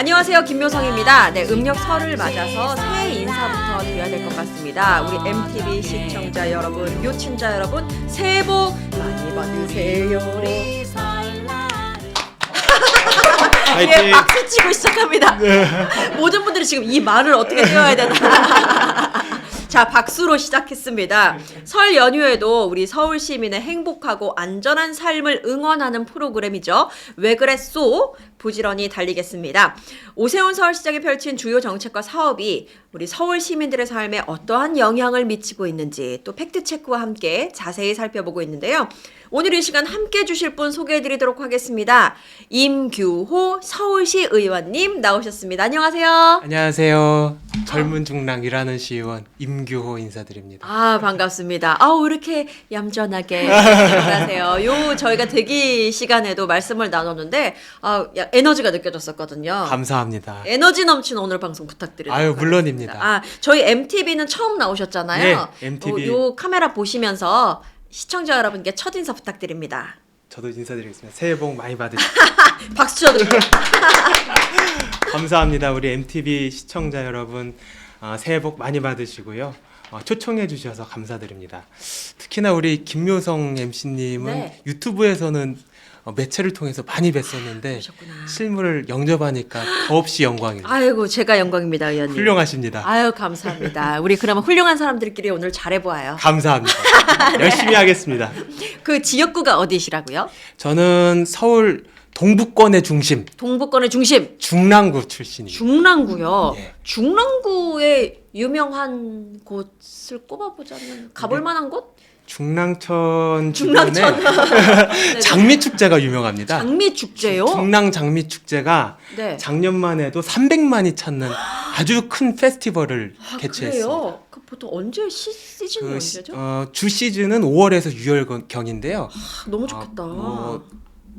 안녕하세요, 김묘성입니다. 네, 음력 설을 맞아서 새해 인사부터 드려야 될 것 같습니다. 우리 MTV 시청자 여러분, 묘친자 여러분, 새해 복 많이 받으세요. 예, 박수 치고 시작합니다. 모든 분들이 지금 이 말을 어떻게 띄워야 되나. 자, 박수로 시작했습니다. 설 연휴에도 우리 서울 시민의 행복하고 안전한 삶을 응원하는 프로그램이죠. 왜 그랬소? 부지런히 달리겠습니다. 오세훈 서울시장이 펼친 주요 정책과 사업이 우리 서울 시민들의 삶에 어떠한 영향을 미치고 있는지 또 팩트체크와 함께 자세히 살펴보고 있는데요. 오늘 이 시간 함께 해주실 분 소개해드리도록 하겠습니다. 임규호 서울시 의원님 나오셨습니다. 안녕하세요. 안녕하세요. 젊은 중랑 일하는 시의원 임규호 인사드립니다. 아, 반갑습니다. 아우, 이렇게 얌전하게 하세요. 요 저희가 대기 시간에도 말씀을 나눴는데 에너지가 느껴졌었거든요. 감사합니다. 에너지 넘치는 오늘 방송 부탁드립니다. 아유, 물론입니다. 아, 저희 MTV는 처음 나오셨잖아요. 네, MTV. 요 카메라 보시면서 시청자 여러분께 첫 인사 부탁드립니다. 저도 인사드리겠습니다. 새해 복 많이 받으시고 박수 쳐드릴게요. 감사합니다. 우리 MTV 시청자 여러분, 새해 복 많이 받으시고요. 초청해 주셔서 감사드립니다. 특히나 우리 김묘성 MC님은 네. 유튜브에서는 매체를 통해서 많이 뵀었는데 그러셨구나. 실물을 영접하니까 더없이 영광입니다. 아이고, 제가 영광입니다, 의원님. 훌륭하십니다. 아유, 감사합니다. 우리 그러면 훌륭한 사람들끼리 오늘 잘해보아요. 감사합니다. 열심히 하겠습니다. 그 지역구가 어디시라고요? 저는 서울 동부권의 중심 동부권의 중심. 중랑구 출신입니다. 중랑구요. 예. 중랑구의 유명한 곳을 꼽아보자면 가볼 만한 곳? 중랑천 중랑천. 주변에 장미 축제가 유명합니다. 장미 축제요? 중랑 장미 축제가 네. 작년만 해도 300만이 찾는 아주 큰 페스티벌을 개최했습니다. 그래요? 그 보통 언제 시즌이 언제죠? 주 시즌은 5월에서 6월경인데요. 너무 좋겠다.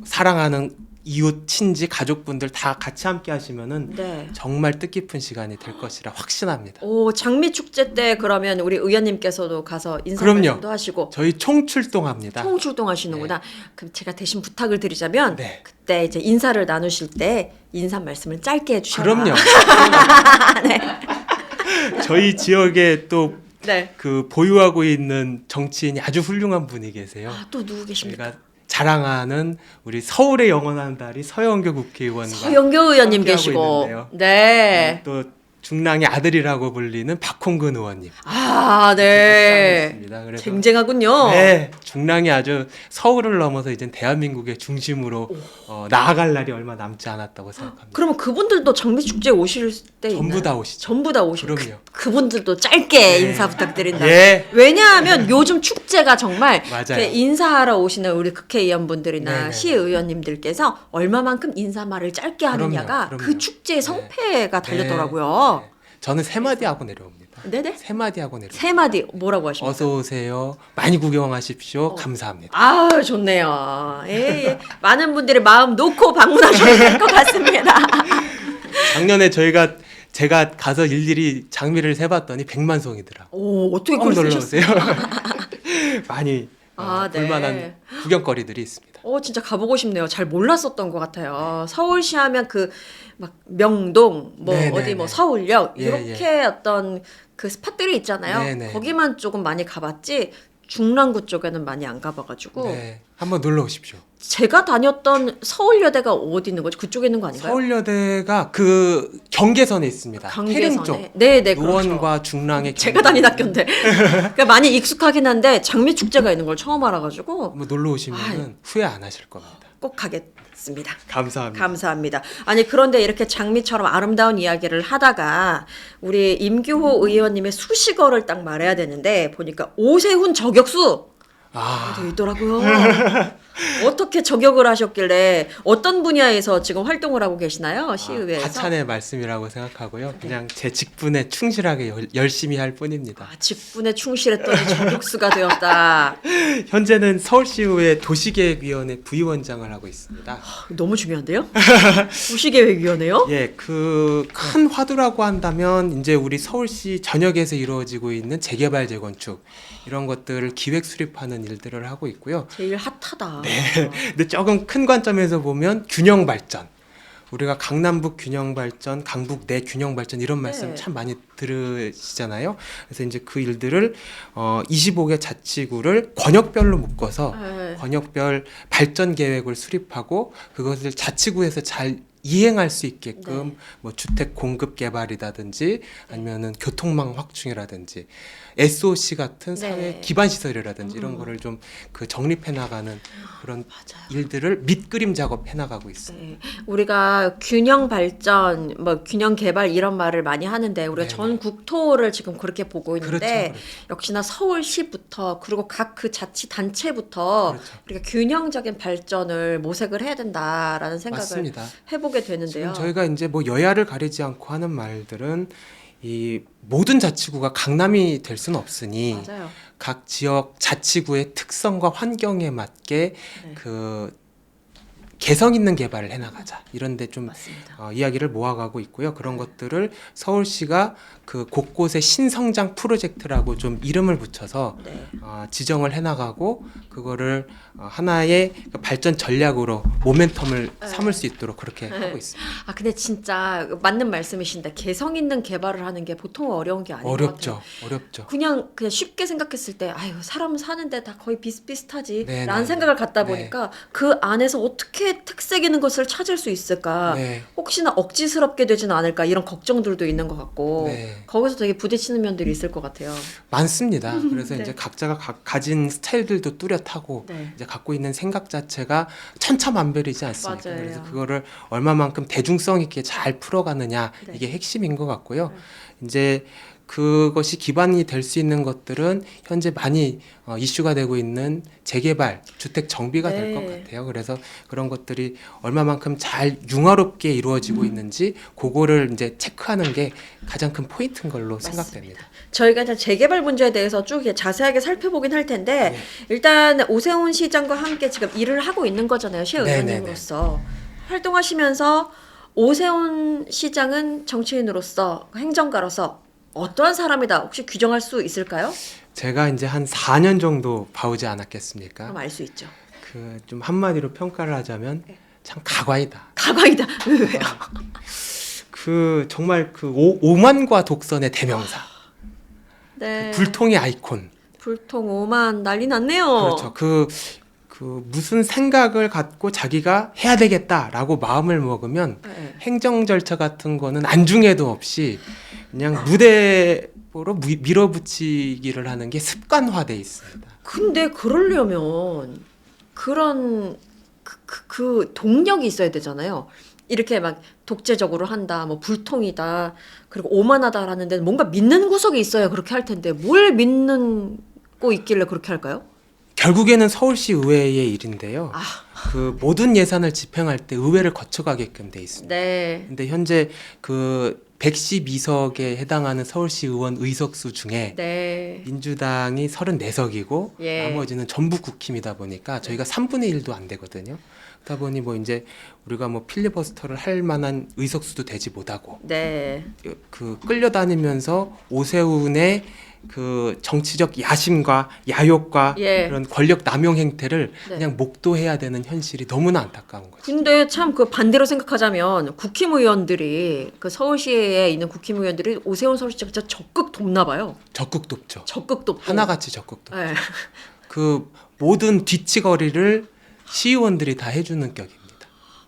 사랑하는 이웃, 친지, 가족분들 다 같이 함께 하시면은 네. 정말 뜻깊은 시간이 될 것이라 확신합니다. 오, 장미 축제 때 그러면 우리 의원님께서도 가서 인사 그럼요. 말씀도 하시고 저희 총출동합니다. 총출동하시는구나. 그럼 제가 대신 부탁을 드리자면 네. 그때 이제 인사를 나누실 때 인사 말씀을 짧게 해주셔라. 그럼요. 저희 지역에 또 네. 그 보유하고 있는 정치인이 아주 훌륭한 분이 계세요. 아, 또 누구 계십니까? 저희가 자랑하는 우리 서울의 영원한 달이 서영교 국회의원과 서영교 의원님 함께하고 계시고, 있는데요. 네. 또 중랑의 아들이라고 불리는 박홍근 의원님. 아, 네. 있습니다. 그래서 쟁쟁하군요. 네, 중랑이 아주 서울을 넘어서 이제 대한민국의 중심으로 나아갈 날이 얼마 남지 않았다고 생각합니다. 그러면 그분들도 장미 축제 오실 때 전부 있나요? 다 오시죠. 전부 다 오시고 그럼요. 그분들도 짧게 네. 인사 부탁드린다. 예. 왜냐하면 요즘 축제가 정말 맞아요. 이렇게 인사하러 오시는 우리 국회의원분들이나 네네네. 시의원님들께서 얼마만큼 인사말을 짧게 하느냐가 그럼요. 그 축제의 네. 성패가 네. 달렸더라고요. 네. 저는 세 마디 하고 내려옵니다. 네네. 세 마디 하고 내려옵니다. 세 마디 뭐라고 하십니까? 어서 오세요. 많이 구경하십시오. 감사합니다. 아, 좋네요. 예. 많은 분들이 마음 놓고 방문하셔도 될 것 같습니다. 작년에 제가 가서 일일이 장미를 세봤더니 100만 송이더라고요. 오, 어떻게 꼭 그걸 놀러 쓰셨어요? 오세요. 많이 아, 네. 볼만한 구경거리들이 있습니다. 진짜 가보고 싶네요. 잘 몰랐었던 것 같아요. 서울시 하면 그 막 명동, 뭐 네네네. 어디 뭐 서울역 예, 이렇게 어떤 그 스팟들이 있잖아요. 네네. 거기만 조금 많이 가봤지 중랑구 쪽에는 많이 안 가봐가지고 네, 한번 놀러 오십시오. 제가 다녔던 서울여대가 어디 있는 거지? 그쪽에 있는 거 아닌가요? 서울여대가 그 경계선에 있습니다. 태릉 쪽. 네네, 그렇죠. 노원과 중랑의 제가 다닌 학교인데 그러니까 많이 익숙하긴 한데 장미 축제가 있는 걸 처음 알아가지고 한번 놀러 오시면 후회 안 하실 겁니다. 꼭 가겠습니다. 감사합니다. 감사합니다. 아니, 그런데 이렇게 장미처럼 아름다운 이야기를 하다가 우리 임규호 의원님의 수식어를 딱 말해야 되는데 보니까 오세훈 저격수 되어 있더라고요. 어떻게 저격을 하셨길래 어떤 분야에서 지금 활동을 하고 계시나요? 시의회에서? 하찮의 말씀이라고 생각하고요. 그냥 제 직분에 충실하게 열심히 할 뿐입니다. 직분에 충실했더니 저격수가 되었다. 현재는 서울시의회 도시계획위원회 부위원장을 하고 있습니다. 너무 중요한데요? 도시계획위원회요? 예, 그 큰 화두라고 한다면 이제 우리 서울시 전역에서 이루어지고 있는 재개발 재건축 이런 것들을 기획 수립하는 일들을 하고 있고요. 제일 핫하다. 근데 조금 큰 관점에서 보면 균형 발전, 우리가 강남북 균형 발전, 강북 내 균형 발전 이런 말씀 네. 참 많이 들으시잖아요. 그래서 이제 그 일들을 25개 자치구를 권역별로 묶어서 네. 권역별 발전 계획을 수립하고 그것을 자치구에서 잘 이행할 수 있게끔 네. 뭐 주택 공급 개발이라든지 아니면은 교통망 확충이라든지 SOC 같은 사회 네. 기반 시설이라든지 이런 음. 거를 좀 그 정립해 나가는 그런 맞아요. 일들을 밑그림 작업해 나가고 있습니다. 네. 우리가 균형 발전, 뭐 균형 개발 이런 말을 많이 하는데 우리가 네네. 전 국토를 지금 그렇게 보고 있는데 그렇죠, 그렇죠. 역시나 서울시부터 그리고 각 그 자치단체부터 그렇죠. 우리가 균형적인 발전을 모색을 해야 된다라는 생각을 맞습니다. 해보게 되는데요. 지금 저희가 이제 뭐 여야를 가리지 않고 하는 말들은 이 모든 자치구가 강남이 될 수는 없으니 맞아요. 각 지역 자치구의 특성과 환경에 맞게 네. 그 개성 있는 개발을 해나가자 이런데 좀 맞습니다. 이야기를 모아가고 있고요. 그런 것들을 서울시가 그 곳곳에 신성장 프로젝트라고 좀 이름을 붙여서 네. 지정을 해나가고 그거를 하나의 그 발전 전략으로 모멘텀을 네. 삼을 수 있도록 그렇게 네. 하고 있습니다. 아 근데 진짜 맞는 말씀이신데 개성 있는 개발을 하는 게 보통 어려운 게 아닌 것 같아요. 어렵죠, 어렵죠. 그냥 쉽게 생각했을 때 아유 사람 사는데 다 거의 비슷비슷하지 네, 라는 네, 생각을 갖다 네. 보니까 그 안에서 어떻게 특색 있는 것을 찾을 수 있을까 네, 혹시나 억지스럽게 되지는 않을까 이런 걱정들도 있는 것 같고 네. 거기서 되게 부딪히는 면들이 있을 것 같아요. 많습니다. 그래서 네. 이제 각자가 가진 스타일들도 뚜렷하고 네. 이제 갖고 있는 생각 자체가 천차만별이지 않습니까? 맞아요. 그래서 그거를 얼마만큼 대중성 있게 잘 풀어가느냐 네. 이게 핵심인 것 같고요. 이제 그것이 기반이 될 수 있는 것들은 현재 많이 이슈가 되고 있는 재개발, 주택 정비가 될 것 네. 같아요. 그래서 그런 것들이 얼마만큼 잘 융화롭게 이루어지고 있는지 그거를 이제 체크하는 게 가장 큰 포인트인 걸로 생각됩니다. 저희가 이제 재개발 문제에 대해서 쭉 자세하게 살펴보긴 할 텐데 네. 일단 오세훈 시장과 함께 지금 일을 하고 있는 거잖아요. 시의원님으로서 활동하시면서 오세훈 시장은 정치인으로서 행정가로서 어떠한 사람이다 혹시 규정할 수 있을까요? 제가 이제 한 4년 정도 봐오지 않았겠습니까? 그럼 알 수 있죠. 그 좀 한마디로 평가를 하자면 네. 참 가과이다. 가과이다. 왜요? 그 정말 그 오만과 독선의 대명사. 네. 불통의 아이콘. 불통 오만 난리 났네요. 그렇죠. 그 무슨 생각을 갖고 자기가 해야 되겠다라고 마음을 먹으면 네. 행정 절차 같은 거는 안중에도 없이 그냥 무대로 밀어붙이기를 하는 게 습관화돼 있습니다. 근데 그러려면 그런 그 동력이 있어야 되잖아요. 이렇게 막 독재적으로 한다, 뭐 불통이다, 그리고 오만하다라는 데는 뭔가 믿는 구석이 있어야 그렇게 할 텐데 뭘 믿고 있길래 그렇게 할까요? 결국에는 서울시 의회의 일인데요. 아. 그 모든 예산을 집행할 때 의회를 거쳐가게끔 돼 있습니다. 네. 근데 현재 그 112석에 해당하는 서울시 의원 의석수 중에 네. 민주당이 34석이고 예. 나머지는 전부 국힘이다 보니까 저희가 3분의 1도 안 되거든요. 그러다 보니 뭐 이제 우리가 뭐 필리버스터를 할 만한 의석수도 되지 못하고 네. 그 끌려다니면서 오세훈의 그 정치적 야심과 야욕과 예. 그런 권력 남용 행태를 네. 그냥 목도해야 되는 현실이 너무나 안타까운 거죠. 근데 참 그 반대로 생각하자면 국힘의원들이 그 서울시에 있는 국힘의원들이 오세훈 서울시장 진짜 적극 돕나 봐요. 적극 돕죠. 적극 돕고. 하나같이 적극 돕죠. 네. 그 모든 뒤치거리를 시의원들이 다 해주는 격입니다.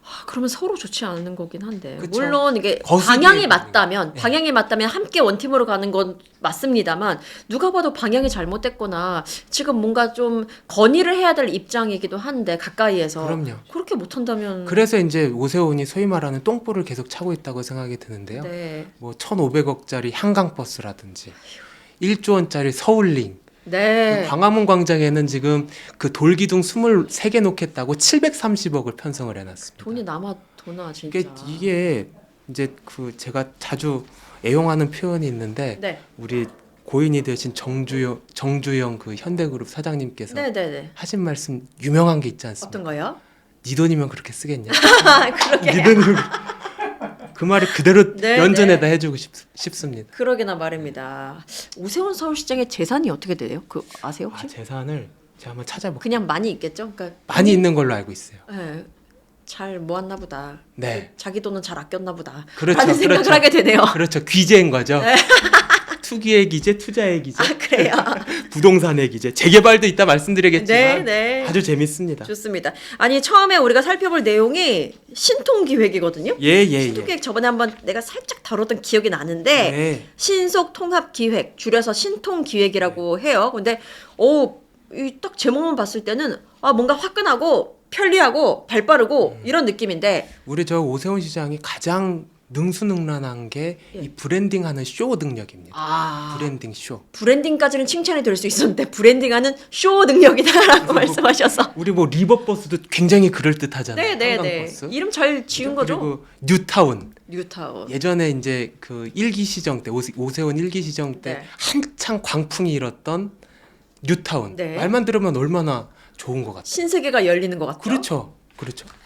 아, 그러면 서로 좋지 않은 거긴 한데 그쵸. 물론 이게 거수기에 방향이 보는 맞다면 네. 방향이 맞다면 함께 원팀으로 가는 건 맞습니다만 누가 봐도 방향이 잘못됐거나 지금 뭔가 좀 건의를 해야 될 입장이기도 한데 가까이에서 그럼요. 그렇게 못한다면 그래서 이제 오세훈이 소위 말하는 똥볼을 계속 차고 있다고 생각이 드는데요. 네. 뭐 1,500억짜리 한강버스라든지 1조 원짜리 서울링 네. 그 광화문 광장에는 지금 그 돌기둥 23개 놓겠다고 730억을 편성을 해놨습니다. 돈이 남아 도나 진짜. 이게 이제 그 제가 자주 애용하는 표현이 있는데 네. 우리 고인이 되신 정주영 그 현대그룹 사장님께서 네네네. 하신 말씀 유명한 게 있지 않습니까? 어떤 거요? 네 돈이면 그렇게 쓰겠냐? 그러게. 네 돈이면 그 말이 그대로 네, 연전에다 해주고 싶습니다. 그러게나 말입니다. 오세훈 서울시장의 재산이 어떻게 돼요? 그 아세요 혹시? 재산을 제가 한번 찾아볼게요. 그냥 많이 있겠죠. 그러니까 많이 있는 걸로 알고 있어요. 네. 잘 모았나 보다. 네. 자기 돈은 잘 아꼈나 보다. 그렇죠. 라는 생각을 그렇죠. 하게 되네요. 그렇죠. 귀재인 거죠. 투기의 기재, 투자의 기재, 아, 그래요. 부동산의 기재, 재개발도 이따 말씀드리겠지만 네. 아주 재밌습니다. 좋습니다. 아니 처음에 우리가 살펴볼 내용이 신통기획이거든요. 예. 신통기획 저번에 한번 내가 살짝 다뤘던 기억이 나는데 네. 신속통합기획 줄여서 신통기획이라고 해요. 근데 이 딱 제목만 봤을 때는 뭔가 화끈하고 편리하고 발빠르고 이런 느낌인데 우리 저 오세훈 시장이 가장 능수능란한 게 이 브랜딩하는 쇼 능력입니다. 브랜딩 쇼. 브랜딩까지는 칭찬이 될 수 있었는데 브랜딩하는 쇼 능력이다라고 말씀하셔서 우리 뭐 리버버스도 굉장히 그럴 듯하잖아요. 네네네 한강버스. 이름 잘 지은 거죠. 그리고 뉴타운. 뉴타운. 예전에 이제 그 일기 시정 때 오세훈 일기 시정 때 네. 한창 광풍이 일었던 뉴타운. 네. 말만 들으면 얼마나 좋은 것 같아요. 신세계가 열리는 것 같아요. 그렇죠.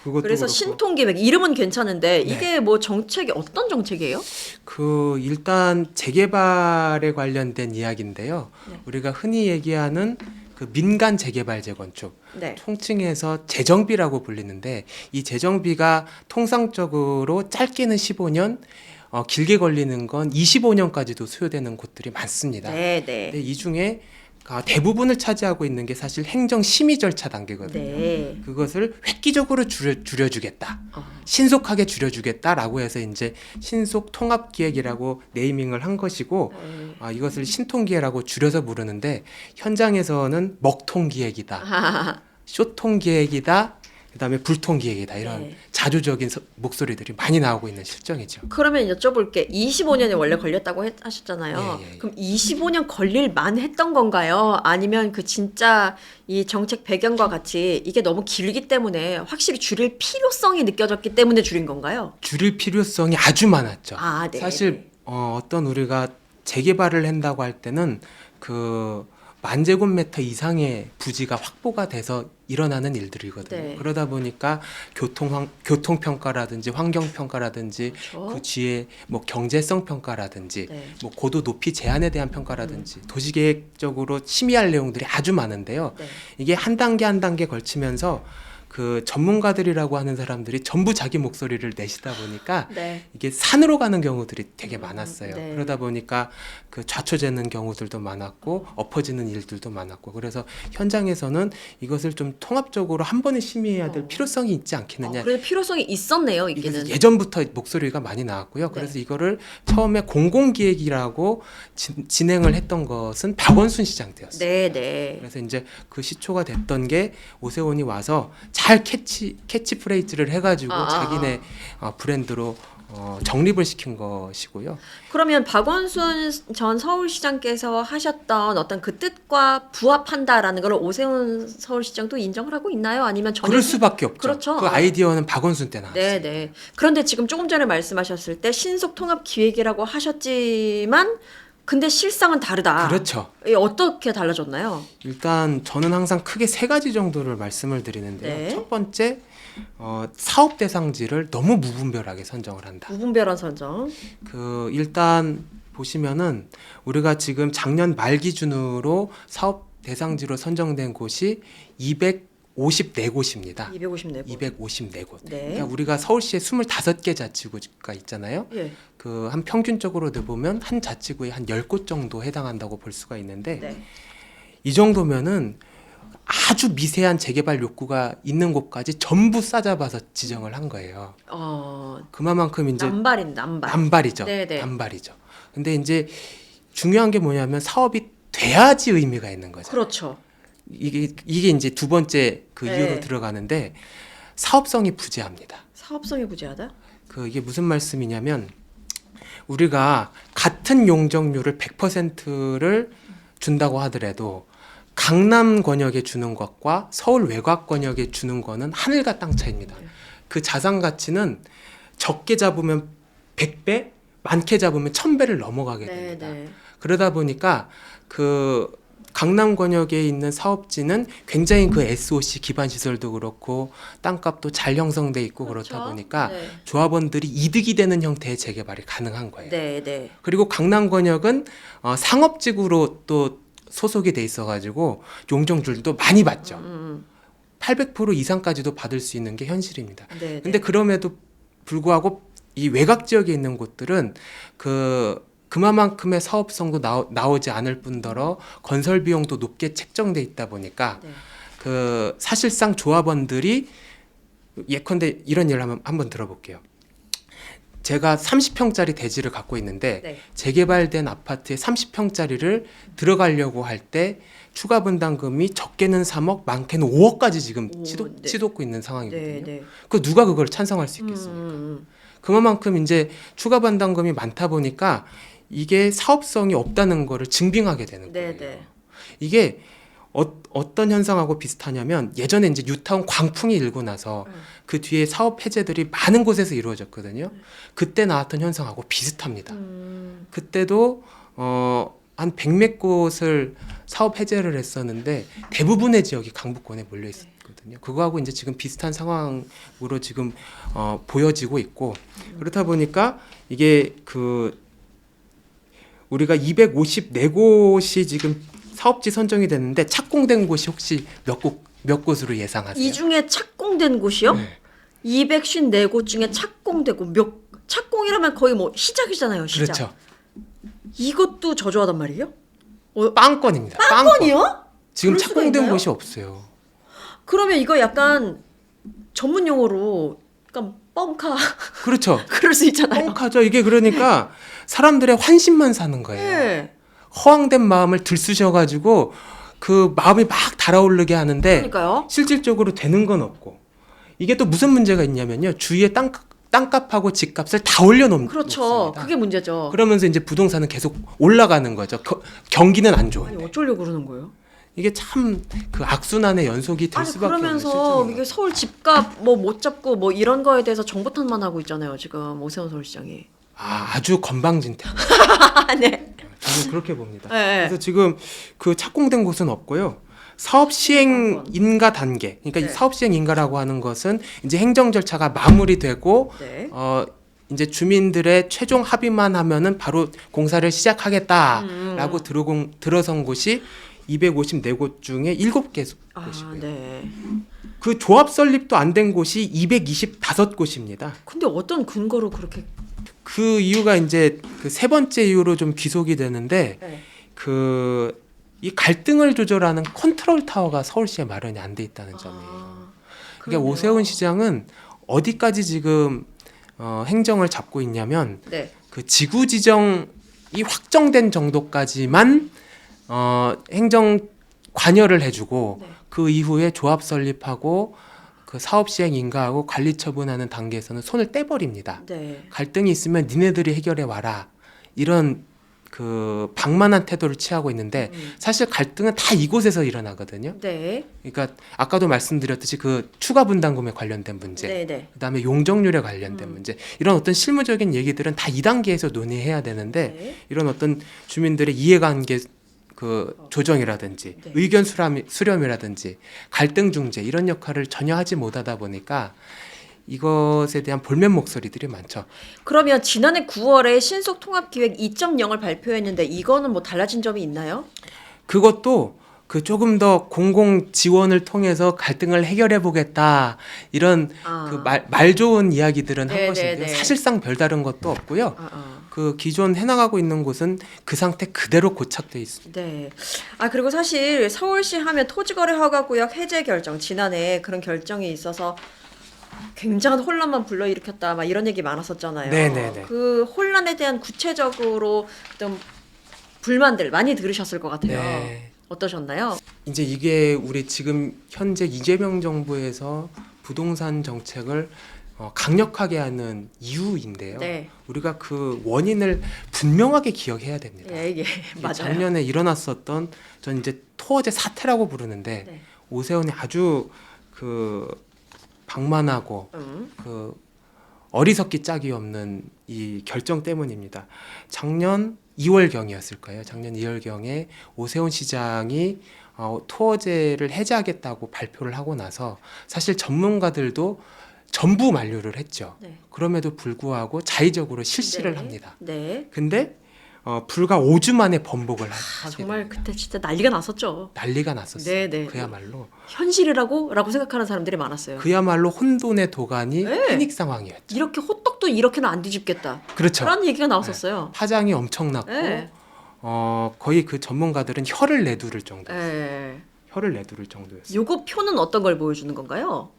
그것도 그래서 그렇고. 신통기획 이름은 괜찮은데 네. 이게 뭐 정책이 어떤 정책이에요? 일단 재개발에 관련된 이야기인데요. 네. 우리가 흔히 얘기하는 그 민간 재개발 재건축, 네. 통칭해서 재정비라고 불리는데 이 재정비가 통상적으로 짧게는 15년, 길게 걸리는 건 25년까지도 수요되는 곳들이 많습니다. 네. 근데 이 중에 대부분을 차지하고 있는 게 사실 행정 심의 절차 단계거든요. 네. 그것을 획기적으로 줄여주겠다. 어. 신속하게 줄여주겠다라고 해서 이제 신속 통합 기획이라고 네이밍을 한 것이고 이것을 신통기획이라고 줄여서 부르는데 현장에서는 먹통 기획이다, 쇼통 기획이다, 그다음에 불통 기획이다 이런 네. 자주적인 목소리들이 많이 나오고 있는 실정이죠. 그러면 여쭤볼게 25년이 원래 걸렸다고 하셨잖아요. 예. 그럼 25년 걸릴 만했던 건가요? 아니면 그 진짜 이 정책 배경과 같이 이게 너무 길기 때문에 확실히 줄일 필요성이 느껴졌기 때문에 줄인 건가요? 줄일 필요성이 아주 많았죠. 네. 사실 어떤 우리가 재개발을 한다고 할 때는 그 10,000제곱미터 이상의 부지가 확보가 돼서 일어나는 일들이거든요. 네. 그러다 보니까 교통평가라든지 환경평가라든지 그렇죠. 그 뒤에 뭐 경제성 평가라든지 네. 뭐 고도 높이 제한에 대한 평가라든지 도시계획적으로 심의할 내용들이 아주 많은데요. 네. 이게 한 단계 한 단계 걸치면서 그 전문가들이라고 하는 사람들이 전부 자기 목소리를 내시다 보니까 네. 이게 산으로 가는 경우들이 되게 많았어요. 네. 그러다 보니까 그 좌초되는 경우들도 많았고 엎어지는 일들도 많았고 그래서 현장에서는 이것을 좀 통합적으로 한 번에 심의해야 될 필요성이 있지 않겠느냐. 그래도 필요성이 있었네요, 이게 이게는. 예전부터 목소리가 많이 나왔고요. 네. 그래서 이거를 처음에 공공기획이라고 진행을 했던 것은 박원순 시장 때였어요. 네. 그래서 이제 그 시초가 됐던 게 오세훈이 와서 잘 캐치프레이즈를 해가지고 자기네 브랜드로 정립을 시킨 것이고요. 그러면 박원순 전 서울시장께서 하셨던 어떤 그 뜻과 부합한다라는 걸 오세훈 서울시장도 인정을 하고 있나요? 아니면 전혀 그럴 수밖에 없죠. 그렇죠. 그 아이디어는 박원순 때 나왔어요. 네. 그런데 지금 조금 전에 말씀하셨을 때 신속 통합 기획이라고 하셨지만 근데 실상은 다르다. 그렇죠. 어떻게 달라졌나요? 일단 저는 항상 크게 세 가지 정도를 말씀을 드리는데요. 네. 첫 번째, 사업 대상지를 너무 무분별하게 선정을 한다. 무분별한 선정. 일단 보시면은 우리가 지금 작년 말 기준으로 사업 대상지로 선정된 곳이 254곳입니다. 254곳. 254곳. 네. 그러니까 우리가 서울시에 25개 자치구가 있잖아요. 예. 한 평균적으로 보면 한 자치구에 한 10곳 정도 해당한다고 볼 수가 있는데 네. 이 정도면은 아주 미세한 재개발 욕구가 있는 곳까지 전부 싸잡아서 지정을 한 거예요. 그만큼 이제 남발이죠. 네네. 남발이죠. 근데 이제 중요한 게 뭐냐면 사업이 돼야지 의미가 있는 거죠. 그렇죠. 이게 이제 두 번째 그 네. 이유로 들어가는데 사업성이 부재합니다. 사업성이 부재하다? 이게 무슨 말씀이냐면 우리가 같은 용적률을 100%를 준다고 하더라도 강남 권역에 주는 것과 서울 외곽 권역에 주는 거는 하늘과 땅 차이입니다. 그 자산 가치는 적게 잡으면 100배, 많게 잡으면 1000배를 넘어가게 됩니다. 그러다 보니까 그 강남 권역에 있는 사업지는 굉장히 그 SOC 기반 시설도 그렇고 땅값도 잘 형성돼 있고 그렇죠. 그렇다 보니까 네. 조합원들이 이득이 되는 형태의 재개발이 가능한 거예요. 네. 그리고 강남 권역은 상업지구로 또 소속이 돼 있어가지고 용적률도 많이 받죠. 800% 이상까지도 받을 수 있는 게 현실입니다. 네. 근데 그럼에도 불구하고 이 외곽 지역에 있는 곳들은 그만큼의 사업성도 나오지 않을 뿐더러 건설 비용도 높게 책정돼 있다 보니까 네. 그 사실상 조합원들이 예컨대 이런 예를 한번 들어볼게요. 제가 30평짜리 대지를 갖고 있는데 네. 재개발된 아파트에 30평짜리를 들어가려고 할 때 추가 분담금이 적게는 3억, 많게는 5억까지 지금 오, 네. 치솟고 있는 상황이거든요. 네. 네. 그 누가 그걸 찬성할 수 있겠습니까? 그만큼 이제 추가 분담금이 많다 보니까 이게 사업성이 없다는 거를 증빙하게 되는 거예요. 네. 이게 어떤 현상하고 비슷하냐면 예전에 이제 뉴타운 광풍이 일고 나서 그 뒤에 사업 해제들이 많은 곳에서 이루어졌거든요. 그때 나왔던 현상하고 비슷합니다. 그때도 한 100몇 곳을 사업 해제를 했었는데 대부분의 지역이 강북권에 몰려 있었거든요. 그거하고 이제 지금 비슷한 상황으로 지금 보여지고 있고 그렇다 보니까 이게 우리가 254곳이 지금 사업지 선정이 됐는데 착공된 곳이 혹시 몇 곳으로 예상하세요? 이 중에 착공된 곳이요? 네. 254곳 중에 착공되고 착공이라면 거의 뭐 시작이잖아요. 시작. 그렇죠. 이것도 저조하단 말이에요? 빵건입니다. 빵건이요? 지금 그럴 수가 착공된 있나요? 곳이 없어요. 그러면 이거 약간 전문 용어로 약간 뻥카 그렇죠. 그럴 수 있잖아요. 뻥카죠. 이게 그러니까 사람들의 환심만 사는 거예요. 네. 허황된 마음을 들쑤셔가지고 그 마음이 막 달아오르게 하는데 그러니까요. 실질적으로 되는 건 없고 이게 또 무슨 문제가 있냐면요. 주위에 땅값하고 집값을 다 올려놓습니다. 그렇죠. 그게 문제죠. 그러면서 이제 부동산은 계속 올라가는 거죠. 경기는 안 좋은데. 아니 어쩌려고 그러는 거예요? 이게 참 그 악순환의 연속이 될 아니 수밖에 없는 그러면서 실정인 이게 거죠. 서울 집값 뭐 못 잡고 뭐 이런 거에 대해서 정보 탓만 하고 있잖아요. 지금 오세훈 서울시장이. 아주 건방진태. 아 네. 저는 그렇게 봅니다. 네. 그래서 지금 그 착공된 곳은 없고요. 사업 시행 인가 단계. 그러니까 이 네. 사업 시행 인가라고 하는 것은 이제 행정 절차가 마무리되고 네. 이제 주민들의 최종 합의만 하면은 바로 공사를 시작하겠다라고 들어선 곳이 254곳 중에 7개 아 곳이고요. 네. 그 조합 설립도 안 된 곳이 225곳입니다. 근데 어떤 근거로 그렇게? 그 이유가 이제 그 세 번째 이유로 좀 귀속이 되는데 네. 이 갈등을 조절하는 컨트롤 타워가 서울시에 마련이 안 돼 있다는 점이에요. 그러니까 그러네요. 오세훈 시장은 어디까지 지금 행정을 잡고 있냐면 네. 그 지구 지정이 확정된 정도까지만 행정 관여를 해주고 네. 그 이후에 조합 설립하고 그 사업 시행 인가하고 관리 처분하는 단계에서는 손을 떼버립니다. 네. 갈등이 있으면 니네들이 해결해 와라 이런 그 방만한 태도를 취하고 있는데 사실 갈등은 다 이곳에서 일어나거든요. 네. 그러니까 아까도 말씀드렸듯이 그 추가 분담금에 관련된 문제, 네. 네. 그다음에 용적률에 관련된 문제 이런 어떤 실무적인 얘기들은 다 2단계에서 논의해야 되는데 네. 이런 어떤 주민들의 이해관계 그 조정이라든지 네. 의견 수렴이라든지 갈등 중재 이런 역할을 전혀 하지 못하다 보니까 이것에 대한 볼멘 목소리들이 많죠. 그러면 지난해 9월에 신속 통합 기획 2.0을 발표했는데 이거는 뭐 달라진 점이 있나요? 그것도 그 조금 더 공공 지원을 통해서 갈등을 해결해 보겠다 이런 그 말 좋은 이야기들은 한 네, 것인데요. 네, 네. 사실상 별다른 것도 없고요. 그 기존 해나가고 있는 곳은 그 상태 그대로 고착돼 있습니다. 네. 아 그리고 사실 서울시 하면 토지거래 허가구역 해제 결정 지난해 그런 결정이 있어서 굉장한 혼란만 불러일으켰다 막 이런 얘기 많았었잖아요. 네네네. 그 혼란에 대한 구체적으로 어떤 불만들 많이 들으셨을 것 같아요. 네. 어떠셨나요? 이제 이게 우리 지금 현재 이재명 정부에서 부동산 정책을 강력하게 하는 이유인데요. 네. 우리가 그 원인을 분명하게 기억해야 됩니다. 예, 예. 맞아요. 작년에 일어났었던 전 이제 토어제 사태라고 부르는데 네. 오세훈이 아주 그 방만하고 그 어리석기 짝이 없는 이 결정 때문입니다. 작년 2월경이었을까요? 작년 2월경에 오세훈 시장이 토어제를 해제하겠다고 발표를 하고 나서 사실 전문가들도 전부 만류를 했죠. 네. 그럼에도 불구하고 자의적으로 실시를 네. 합니다. 네. 근데 불과 5주 만에 번복을 하게 정말 됩니다. 그때 진짜 난리가 났었죠. 난리가 났었어요. 네네. 그야말로 현실이라고 생각하는 사람들이 많았어요. 그야말로 혼돈의 도가니 네. 패닉 상황이었죠. 이렇게 호떡도 이렇게는 안 뒤집겠다. 그렇죠. 그런 얘기가 나왔었어요. 파장이 엄청났고 네. 거의 그 전문가들은 혀를 내두를 정도. 네. 혀를 내두를 정도였어요. 요거 표는 어떤 걸 보여주는 건가요?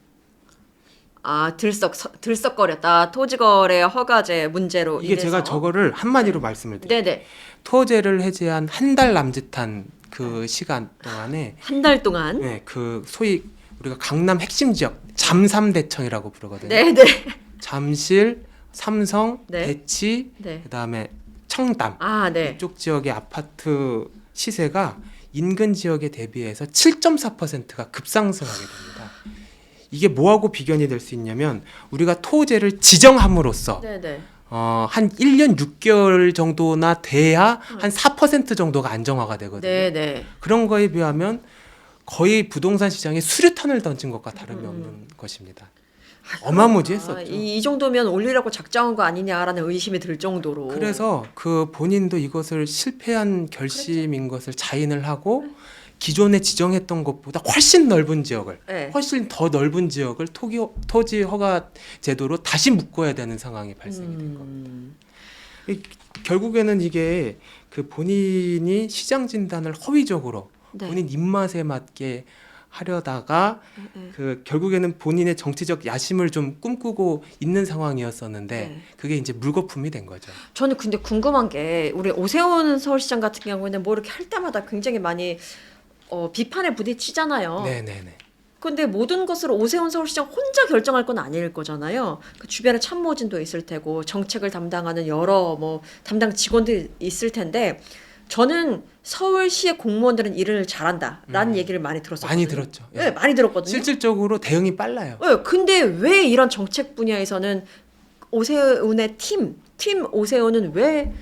아, 들썩거렸다. 토지거래 허가제 문제로 이게 인해서. 제가 저거를 한마디로 말씀을 드릴게요. 네네. 토제를 해제한 한 달 남짓한 그 시간 동안에 한 달 동안. 네, 그 소위 우리가 강남 핵심 지역 잠삼대청이라고 부르거든요. 네네. 잠실, 삼성, 네. 대치, 네. 그다음에 청담 아, 네. 이쪽 지역의 아파트 시세가 인근 지역에 대비해서 7.4%가 급상승하게 됩니다. 이게 뭐하고 비견이 될 수 있냐면 우리가 토제를 지정함으로써 네네. 한 1년 6개월 정도나 돼야 한 4% 정도가 안정화가 되거든요. 네네. 그런 거에 비하면 거의 부동산 시장에 수류탄을 던진 것과 다름이 없는 것입니다. 어마무지했었죠. 이 정도면 올리라고 작정한 거 아니냐라는 의심이 들 정도로. 그래서 그 본인도 이것을 실패한 결심인 것을 자인을 하고 기존에 지정했던 것보다 훨씬 넓은 지역을 네. 훨씬 더 넓은 지역을 토지 허가 제도로 다시 묶어야 되는 상황이 발생이 된 겁니다. 결국에는 이게 그 본인이 시장 진단을 허위적으로 네. 본인 입맛에 맞게 하려다가 그 결국에는 본인의 정치적 야심을 좀 꿈꾸고 있는 상황이었었는데 네. 그게 이제 물거품이 된 거죠. 저는 근데 궁금한 게 우리 오세훈 서울시장 같은 경우에는 뭐 이렇게 할 때마다 굉장히 많이 비판에 부딪히잖아요. 네네네. 근데 모든 것을 오세훈 서울시장 혼자 결정할 건 아닐 거잖아요. 그 주변에 참모진도 있을 테고 정책을 담당하는 여러 뭐 담당 직원들이 있을 텐데 저는 서울시의 공무원들은 일을 잘한다라는 얘기를 많이 들었었거든요. 많이 들었죠. 예. 네, 많이 들었거든요. 실질적으로 대응이 빨라요. 네, 근데 왜 이런 정책 분야에서는 오세훈의 팀 오세훈은 왜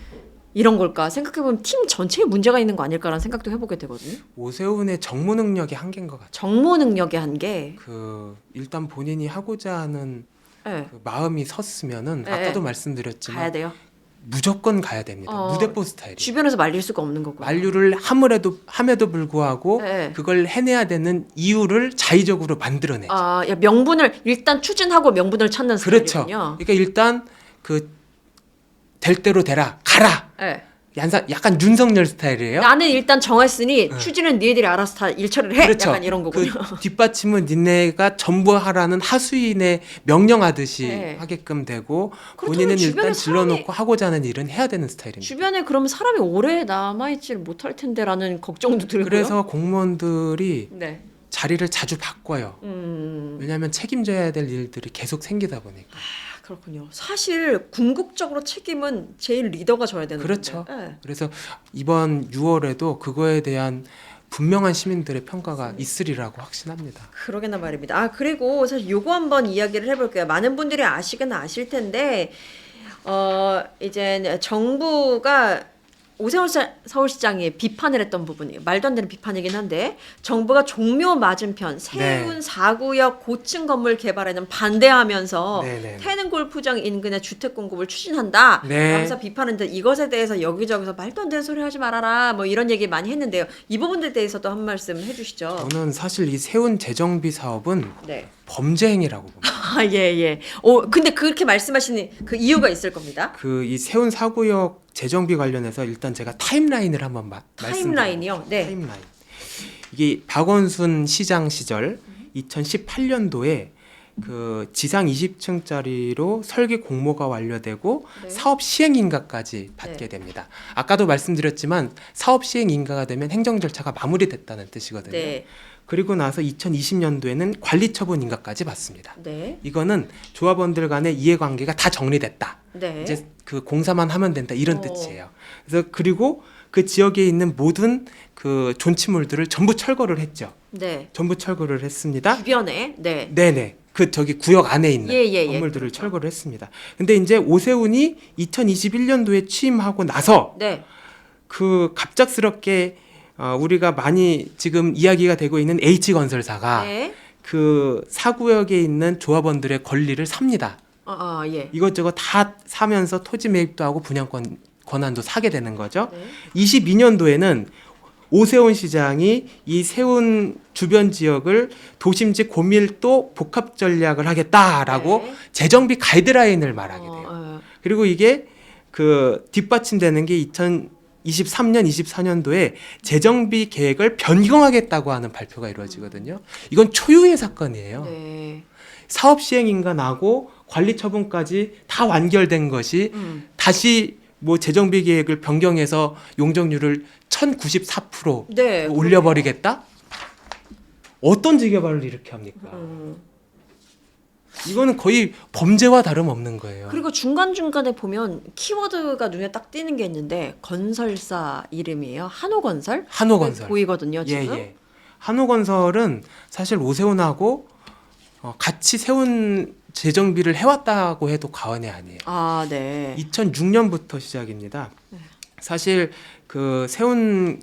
이런 걸까? 생각해보면 팀 전체에 문제가 있는 거 아닐까라는 생각도 해보게 되거든요. 오세훈의 정무 능력이 한계인 것 같아요. 정무 능력의 한계. 그 일단 본인이 하고자 하는 네, 그 마음이 섰으면은 네. 아까도 가야 말씀드렸지만 돼요. 무조건 가야 됩니다. 무대뽀 스타일이. 주변에서 말릴 수가 없는 거고요. 만류를 함에도 불구하고 네. 그걸 해내야 되는 이유를 자의적으로 만들어내죠. 아, 야, 명분을 일단 추진하고 명분을 찾는 그렇죠. 스타일이군요. 그러니까 일단 그 될 대로 되라 가라. 네. 약간 윤석열 스타일이에요. 나는 일단 정했으니 네. 추진은 니네들이 알아서 다 일 처리를 해. 그렇죠. 약간 이런 거군요. 그 뒷받침은 니네가 전부 하라는 하수인의 명령하듯이 네. 하게끔 되고 그렇다면 본인은 주변에 일단 질러놓고 하고자 하는 일은 해야 되는 스타일입니다. 주변에 그러면 사람이 오래 남아있지를 못할 텐데라는 걱정도 들고요. 그래서 공무원들이 네. 자리를 자주 바꿔요. 왜냐하면 책임져야 될 일들이 계속 생기다 보니까. 그렇군요. 사실 궁극적으로 책임은 제일 리더가 져야 되는 그렇죠. 건데. 네. 그래서 이번 6월에도 그거에 대한 분명한 시민들의 평가가 있으리라고 확신합니다. 그러게나 말입니다. 아, 그리고 사실 요거 한번 이야기를 해볼게요. 많은 분들이 아시긴 아실 텐데 이제 정부가 오세훈 서울시장이 비판을 했던 부분이 말도 안 되는 비판이긴 한데 정부가 종묘 맞은편 세운 4구역 고층 건물 개발에는 반대하면서 네네. 태릉 골프장 인근의 주택 공급을 추진한다. 네. 라면서 비판했는데 이것에 대해서 여기저기서 말도 안 되는 소리 하지 말아라. 뭐 이런 얘기 많이 했는데요. 이 부분에 대해서도 한 말씀 해주시죠. 저는 사실 이 세운 재정비 사업은 네. 범죄 행위라고 봅니다. 아, 예. 근데 그렇게 말씀하시는 그 이유가 있을 겁니다. 그 이 세운 4구역 재정비 관련해서 일단 제가 타임라인을 한번 타임라인이요? 네. 타임라인. 이게 박원순 시장 시절 2018년도에 그 지상 20층짜리로 설계 공모가 완료되고 네. 사업 시행 인가까지 받게 네. 됩니다. 아까도 말씀드렸지만 사업 시행 인가가 되면 행정 절차가 마무리됐다는 뜻이거든요. 네. 그리고 나서 2020년도에는 관리 처분 인가까지 받습니다. 네. 이거는 조합원들 간의 이해관계가 다 정리됐다. 네. 이제 그 공사만 하면 된다 이런 어. 뜻이에요. 그래서 그리고 그 지역에 있는 모든 그 존치물들을 전부 철거를 했죠. 네. 전부 철거를 했습니다. 주변에. 네. 네네. 그 저기 구역 안에 있는 예. 건물들을 그렇죠. 철거를 했습니다. 근데 이제 오세훈이 2021년도에 취임하고 나서 네. 그 갑작스럽게 우리가 많이 지금 이야기가 되고 있는 H건설사가 네. 그 사구역에 있는 조합원들의 권리를 삽니다. 예. 이것저것 다 사면서 토지 매입도 하고 분양권 권한도 사게 되는 거죠. 네. 22년도에는 오세훈 시장이 이 세운 주변 지역을 도심지 고밀도 복합 전략을 하겠다라고 네. 재정비 가이드라인을 말하게 돼요. 그리고 이게 그 뒷받침되는 게 2023년, 24년도에 재정비 계획을 변경하겠다고 하는 발표가 이루어지거든요. 이건 초유의 사건이에요. 네. 사업 시행 인가나고 관리 처분까지 다 완결된 것이 다시 뭐 재정비 계획을 변경해서 용적률을 1094% 네. 올려버리겠다? 어떤 재개발을 이렇게 합니까? 이거는 거의 범죄와 다름없는 거예요. 그리고 중간중간에 보면 키워드가 눈에 딱 띄는 게 있는데 건설사 이름이에요. 한호건설? 한호건설. 보이거든요, 지금. 예. 한호건설은 사실 오세훈하고 같이 세운 재정비를 해왔다고 해도 과언이 아니에요. 아, 네. 2006년부터 시작입니다. 사실 그 세운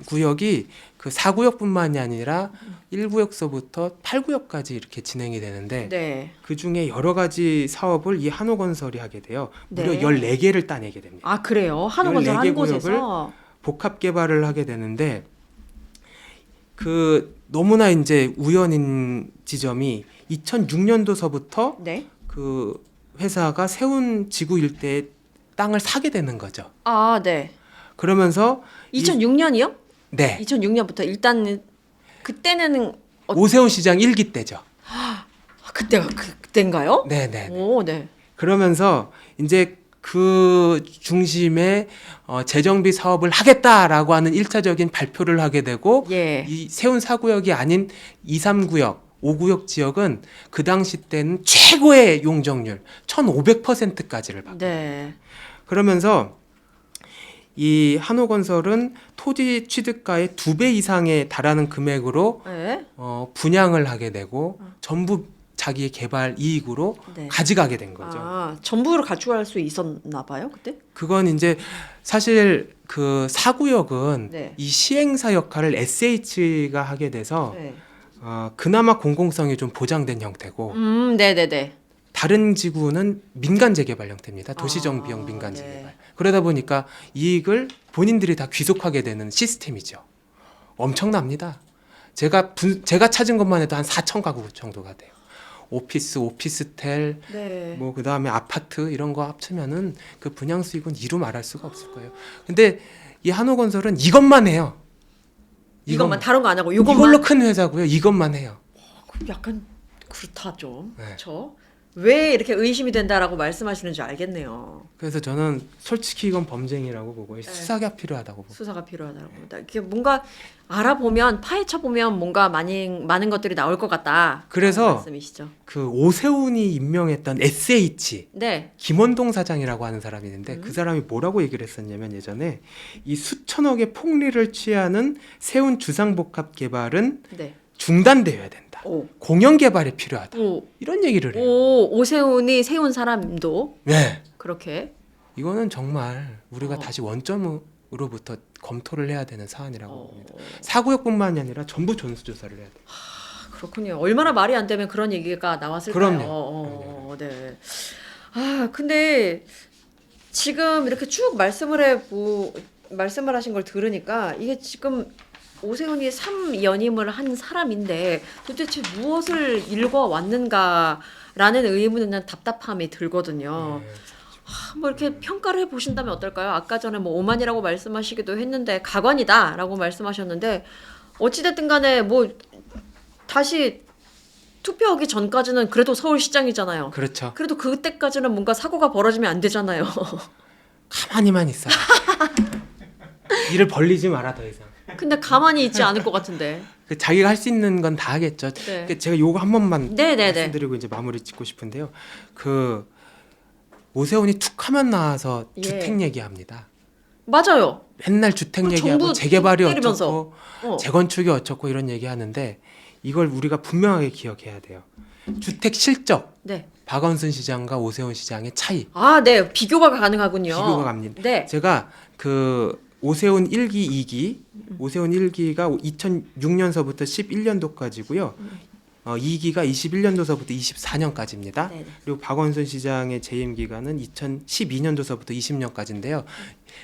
구역이 그 4구역뿐만이 아니라 1구역서부터 8구역까지 이렇게 진행이 되는데 네. 그 중에 여러 가지 사업을 이 한호건설이 하게 돼요. 무려 네. 14개를 따내게 됩니다. 아, 그래요? 한호건설 14개 한 곳에서. 복합 개발을 하게 되는데 그 너무나 이제 우연인 지점이 2006년도서부터 네. 그 회사가 세운 지구 일대에 땅을 사게 되는 거죠. 아, 네. 그러면서 2006년이요? 네. 2006년부터 일단 그때는 오세훈 시장 1기 때죠. 그때가 그때인가요? 네네. 오, 네. 그러면서 이제 그 중심에 재정비 사업을 하겠다라고 하는 1차적인 발표를 하게 되고 예. 이 세운 4구역이 아닌 2, 3구역, 5구역 지역은 그 당시 때는 최고의 용적률 1500%까지를 받고 네. 그러면서 이 한호건설은 토지 취득가의 2배 이상에 달하는 금액으로 네. 분양을 하게 되고 전부 자기의 개발 이익으로 네. 가져가게 된 거죠. 아, 전부를 가져갈 수 있었나 봐요, 그때? 그건 이제 사실 그 4구역은 네. 이 시행사 역할을 SH가 하게 돼서 네. 그나마 공공성이 좀 보장된 형태고 네, 네, 네. 다른 지구는 민간 재개발 형태입니다. 도시정비형 아, 민간 네. 재개발. 그러다 보니까 이익을 본인들이 다 귀속하게 되는 시스템이죠. 엄청납니다. 제가 찾은 것만 해도 한 4천 가구 정도가 돼요. 오피스텔, 네. 뭐 그다음에 아파트 이런 거 합치면은 그 분양 수익은 이루 말할 수가 없을 거예요. 근데 이 한호건설은 이것만 해요. 이것만 다른 거 안 하고 이것만. 이걸로 큰 회사고요. 이것만 해요. 그럼 약간 그렇다 좀. 네. 그렇죠? 왜 이렇게 의심이 된다라고 말씀하시는지 알겠네요. 그래서 저는 솔직히 이건 범죄행위라고 보고 수사가 필요하다고 보고. 수사가 필요하다고 봅니다. 이게 뭔가 알아보면 파헤쳐 보면 뭔가 많은 것들이 나올 것 같다. 그래서 말씀이시죠. 그 오세훈이 임명했던 SH 네. 김원동 사장이라고 하는 사람이 있는데 그 사람이 뭐라고 얘기를 했었냐면 예전에 이 수천억의 폭리를 취하는 세운 주상복합 개발은 네. 중단되어야 된다. 오. 공영 개발이 필요하다. 오. 이런 얘기를 해요. 오세훈이 세운 사람도 네. 그렇게. 이거는 정말 우리가 다시 원점으로부터 검토를 해야 되는 사안이라고 봅니다. 4구역뿐만이 아니라 전부 전수조사를 해야 돼요. 그렇군요. 얼마나 말이 안 되면 그런 얘기가 나왔을까요? 그럼요. 네. 아, 근데 지금 이렇게 쭉 말씀을 하신 걸 들으니까 이게 지금 오세훈이 3연임을 한 사람인데 도대체 무엇을 읽어왔는가라는 의문이나 답답함이 들거든요. 네. 뭐 이렇게 평가를 해보신다면 어떨까요? 아까 전에 뭐 오만이라고 말씀하시기도 했는데 가관이다라고 말씀하셨는데 어찌됐든 간에 뭐 다시 투표하기 전까지는 그래도 서울시장이잖아요. 그렇죠. 그래도 그때까지는 뭔가 사고가 벌어지면 안 되잖아요. 가만히만 있어. 일을 벌리지 마라 더 이상. 근데 가만히 있지 않을 것 같은데. 그 자기가 할 수 있는 건 다 하겠죠. 네. 그 제가 요거 한 번만 네네네. 말씀드리고 이제 마무리 짓고 싶은데요. 그 오세훈이 툭하면 나와서 예. 주택 얘기합니다. 맞아요. 맨날 주택 그 얘기하고 정부 재개발이 때리면서. 어쩌고 재건축이 어쩌고 이런 얘기하는데 이걸 우리가 분명하게 기억해야 돼요. 주택 실적 네. 박원순 시장과 오세훈 시장의 차이 아, 네. 비교가 가능하군요. 비교가 갑니다. 네. 제가 그 오세훈 1기, 2기 오세훈 1기가 2006년서부터 11년도까지고요. 2기가 21년도서부터 24년까지입니다. 네네. 그리고 박원순 시장의 재임 기간은 2012년도서부터 20년까지인데요.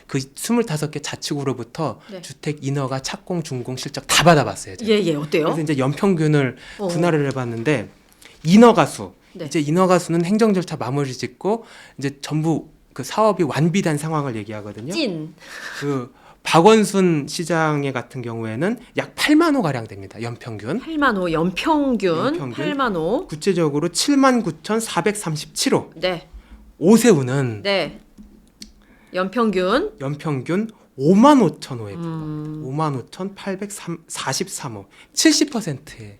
그 25개 자치구로부터 네. 주택 인허가, 착공, 준공 실적 다 받아봤어요. 제가. 예, 어때요? 그래서 이제 연평균을 어. 분할을 해봤는데 인허가 수, 네. 이제 인허가 수는 행정 절차 마무리 짓고 이제 전부 그 사업이 완비된 상황을 얘기하거든요. 찐. 그 박원순 시장의 같은 경우에는 약 8만 호 가량 됩니다. 연평균. 8만 호 연평균, 연평균. 8만 호. 구체적으로 79,437호. 네. 오세훈은 네. 연평균. 연평균 5만 5천 호에 5만 음. 5,843호. 70%의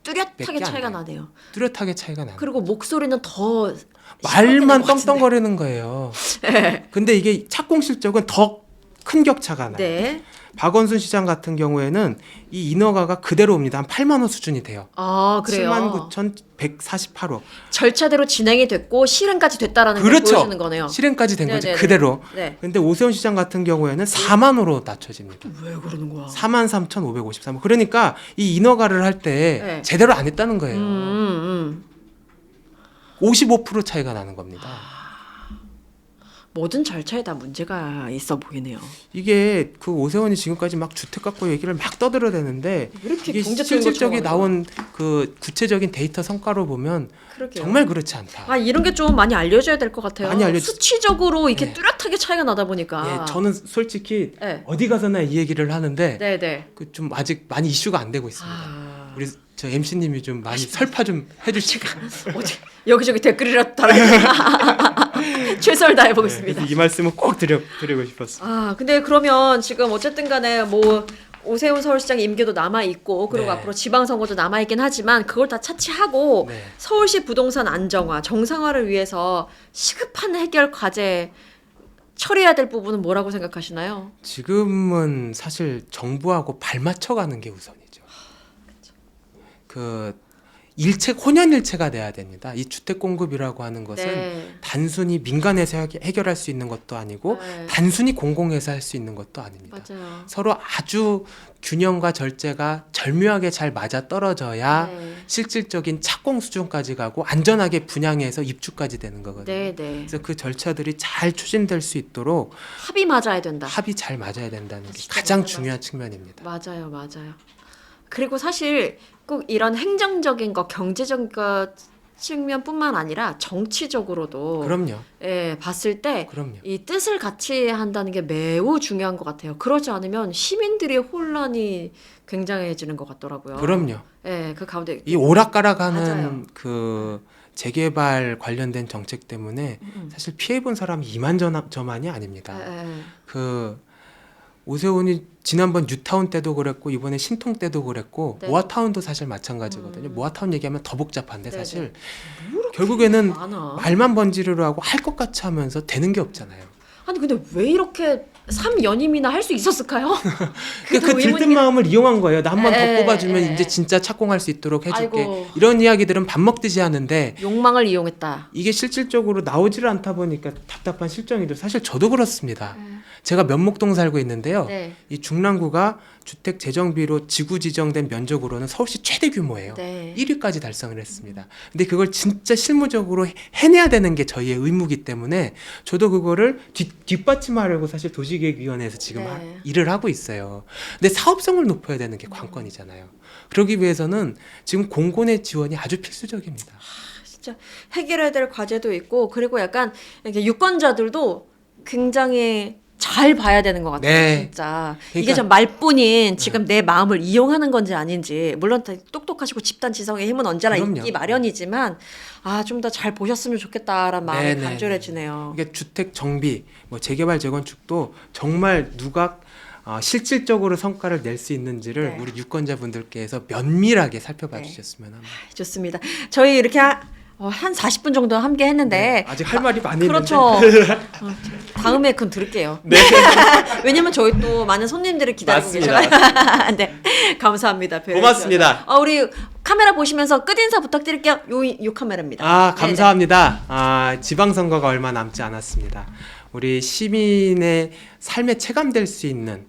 뚜렷하게 몇개 차이가 안 나요. 나네요. 뚜렷하게 차이가 나요. 그리고 목소리는 더 말만 심하게 떵떵거리는 거예요. 네. 근데 이게 착공 실적은 더 큰 격차가 나요. 네. 박원순 시장 같은 경우에는 이 인허가가 그대로 옵니다. 한 8만 호 수준이 돼요. 아, 그래요. 79,148호. 절차대로 진행이 됐고 실행까지 됐다라는 걸 그렇죠. 보여주는 거네요. 실행까지 된 거죠. 네네네. 그대로. 네. 근데 오세훈 시장 같은 경우에는 4만 호로 낮춰집니다. 왜 그러는 거야? 43,553호. 그러니까 이 인허가를 할 때 네. 제대로 안 했다는 거예요. 55% 차이가 나는 겁니다. 모든 절차에 다 문제가 있어 보이네요. 이게 그 오세훈이 지금까지 막 주택 갖고 얘기를 막 떠들어대는데 왜 이렇게 이게 경제적인 실질적인 것처럼 나온 그 구체적인 데이터 성과로 보면 그러게요. 정말 그렇지 않다. 아, 이런 게 좀 많이 알려져야 될 것 같아요. 많이 수치적으로 이렇게 네. 뚜렷하게 차이가 나다 보니까. 예, 저는 솔직히 네. 어디 가서나 이 얘기를 하는데 네네. 그 좀 아직 많이 이슈가 안 되고 있습니다. 아, 우리 저 MC님이 좀 많이 설파 좀 해주시고 어디 여기저기 댓글이라도 달아야 최선을 다해 보겠습니다. 이 말씀을 꼭 드리고 싶었어요. 아, 근데 그러면 지금 어쨌든 간에 뭐 오세훈 서울시장 임기도 남아 있고 그리고 네. 앞으로 지방선거도 남아 있긴 하지만 그걸 다 차치하고 네. 서울시 부동산 안정화, 정상화를 위해서 시급한 해결 과제 처리해야 될 부분은 뭐라고 생각하시나요? 지금은 사실 정부하고 발맞춰가는 게 우선이죠. 그 혼연일체가 돼야 됩니다. 이 주택 공급이라고 하는 것은 네. 단순히 민간에서 해결할 수 있는 것도 아니고 네. 단순히 공공에서 할 수 있는 것도 아닙니다. 맞아요. 서로 아주 균형과 절제가 절묘하게 잘 맞아 떨어져야 네. 실질적인 착공 수준까지 가고 안전하게 분양해서 입주까지 되는 거거든요. 네, 네. 그래서 그 절차들이 잘 추진될 수 있도록 합이 맞아야 된다. 합이 잘 맞아야 된다는 게 진짜 가장 맞아요. 중요한 측면입니다. 맞아요, 맞아요. 그리고 사실 꼭 이런 행정적인 거, 경제적인 거 측면뿐만 아니라 정치적으로도 그럼요. 예, 봤을 때 그럼요. 이 뜻을 같이 한다는 게 매우 중요한 것 같아요. 그러지 않으면 시민들의 혼란이 굉장해지는 것 같더라고요. 그럼요. 예, 그 가운데 이 오락가락하는 맞아요. 그 재개발 관련된 정책 때문에 사실 피해 본 사람이 이만저만이 아닙니다. 예, 예. 그 오세훈이 지난번 뉴타운 때도 그랬고 이번에 신통 때도 그랬고 네. 모아타운도 사실 마찬가지거든요. 모아타운 얘기하면 더 복잡한데 네, 사실 네. 결국에는 많아. 말만 번지르르 하고 할 것 같이 하면서 되는 게 없잖아요. 아니 근데 왜 이렇게 3연임이나 할 수 있었을까요? 그 더 들뜬 마음을 이용한 거예요. 나 한 번 더 에, 뽑아주면 에. 이제 진짜 착공할 수 있도록 해줄게. 아이고. 이런 이야기들은 밥 먹듯이 하는데 욕망을 이용했다. 이게 실질적으로 나오지를 않다 보니까 답답한 실정이죠. 사실 저도 그렇습니다. 제가 면목동 살고 있는데요. 네. 이 중랑구가 주택 재정비로 지구 지정된 면적으로는 서울시 최대 규모예요. 네. 1위까지 달성을 했습니다. 근데 그걸 진짜 실무적으로 해내야 되는 게 저희의 의무이기 때문에 저도 그거를 뒷받침하려고 사실 도시계획위원회에서 지금 네. 일을 하고 있어요. 근데 사업성을 높여야 되는 게 관건이잖아요. 그러기 위해서는 지금 공공의 지원이 아주 필수적입니다. 진짜 해결해야 될 과제도 있고 그리고 약간 이렇게 유권자들도 굉장히 잘 봐야 되는 것 같아요. 네. 진짜 그러니까- 이게 좀 말뿐인 지금 내 마음을 이용하는 건지 아닌지 물론 다 똑똑하시고 집단 지성의 힘은 언제나 그럼요. 있기 마련이지만 아 좀 더 잘 보셨으면 좋겠다라는 마음이 네, 네, 간절해지네요. 이게 주택 정비, 뭐 재개발 재건축도 정말 누가 실질적으로 성과를 낼 수 있는지를 네. 우리 유권자분들께서 면밀하게 살펴봐 네. 주셨으면 합니다. 좋습니다. 저희 이렇게 한 40분 정도 함께 했는데 아직 할 말이 많이 그렇죠. 있는데. 다음에 그건 들을게요. 네. 왜냐면 저희 또 많은 손님들이 기다리고 맞습니다. 계셔요. 네, 감사합니다. 고맙습니다. 우리 카메라 보시면서 끝 인사 부탁드릴게요. 요 카메라입니다. 감사합니다. 지방선거가 얼마 남지 않았습니다. 우리 시민의 삶에 체감될 수 있는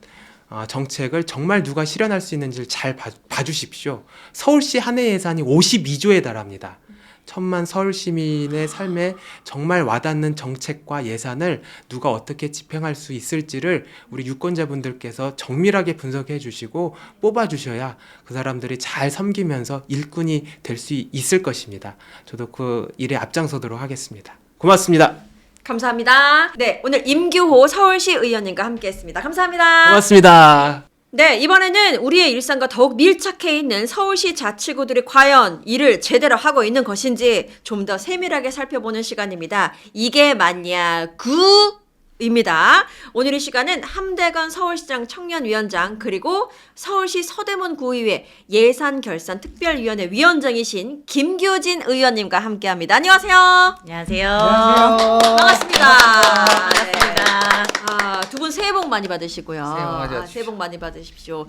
정책을 정말 누가 실현할 수 있는지를 잘 봐주십시오. 서울시 한 해 예산이 52조에 달합니다. 천만 서울 시민의 삶에 정말 와닿는 정책과 예산을 누가 어떻게 집행할 수 있을지를 우리 유권자분들께서 정밀하게 분석해 주시고 뽑아 주셔야 그 사람들이 잘 섬기면서 일꾼이 될 수 있을 것입니다. 저도 그 일에 앞장서도록 하겠습니다. 고맙습니다. 감사합니다. 네, 오늘 임규호 서울시 의원님과 함께했습니다. 감사합니다. 고맙습니다. 네, 이번에는 우리의 일상과 더욱 밀착해 있는 서울시 자치구들이 과연 일을 제대로 하고 있는 것인지 좀 더 세밀하게 살펴보는 시간입니다. 이게 맞냐? 입니다. 오늘 이 시간은 함대건 서울시장 청년위원장 그리고 서울시 서대문 구의회 예산결산특별위원회 위원장이신 김규진 의원님과 함께합니다. 안녕하세요. 안녕하세요. 반갑습니다. 반갑습니다. 두 분 새해 복 많이 받으시고요. 새해 복 많이 받으십시오. 새해 복 많이 받으십시오.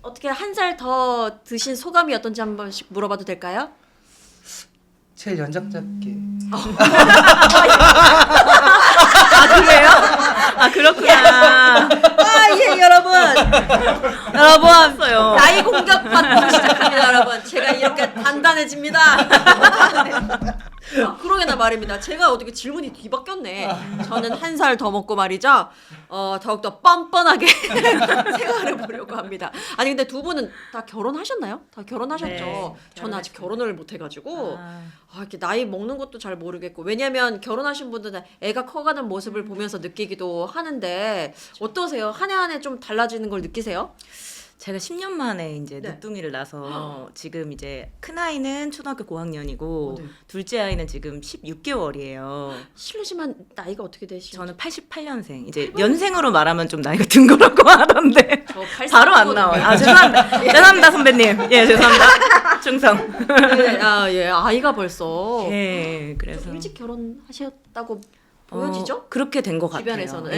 어떻게 한 살 더 드신 소감이 어떤지 한 번씩 물어봐도 될까요? 제일 연장자께 그래요? 그렇구나. 예, 여러분. 왔어요. 나이 공격받고 시작합니다, 여러분. 제가 이렇게 단단해집니다. 그러게나 말입니다. 제가 어떻게 질문이 뒤바뀌었네. 저는 한 살 더 먹고 말이죠. 더욱더 뻔뻔하게 생활해 보려고 합니다. 아니 근데 두 분은 다 결혼하셨나요? 다 결혼하셨죠? 네, 저는 아직 결혼을 못 해가지고 이렇게 나이 먹는 것도 잘 모르겠고 왜냐면 결혼하신 분들은 애가 커가는 모습을 보면서 느끼기도 하는데 어떠세요? 한 해 한 해 좀 달라지는 걸 느끼세요? 제가 10년 만에 이제 네. 늦둥이를 낳아서 지금 이제 큰 아이는 초등학교 고학년이고 네. 둘째 아이는 지금 16개월이에요. 실례지만 나이가 어떻게 되시죠? 저는 88년생. 이제 연생으로 말하면 좀 나이가 든 거라고 하던데 바로 안 나와요. 죄송합니다. 죄송합니다 선배님. 예 죄송합니다. 충성. 네, 예, 아이가 벌써 예 그래서 좀 일찍 결혼하셨다고 보여지죠? 그렇게 된 것 같아요. 주변에서는. 예,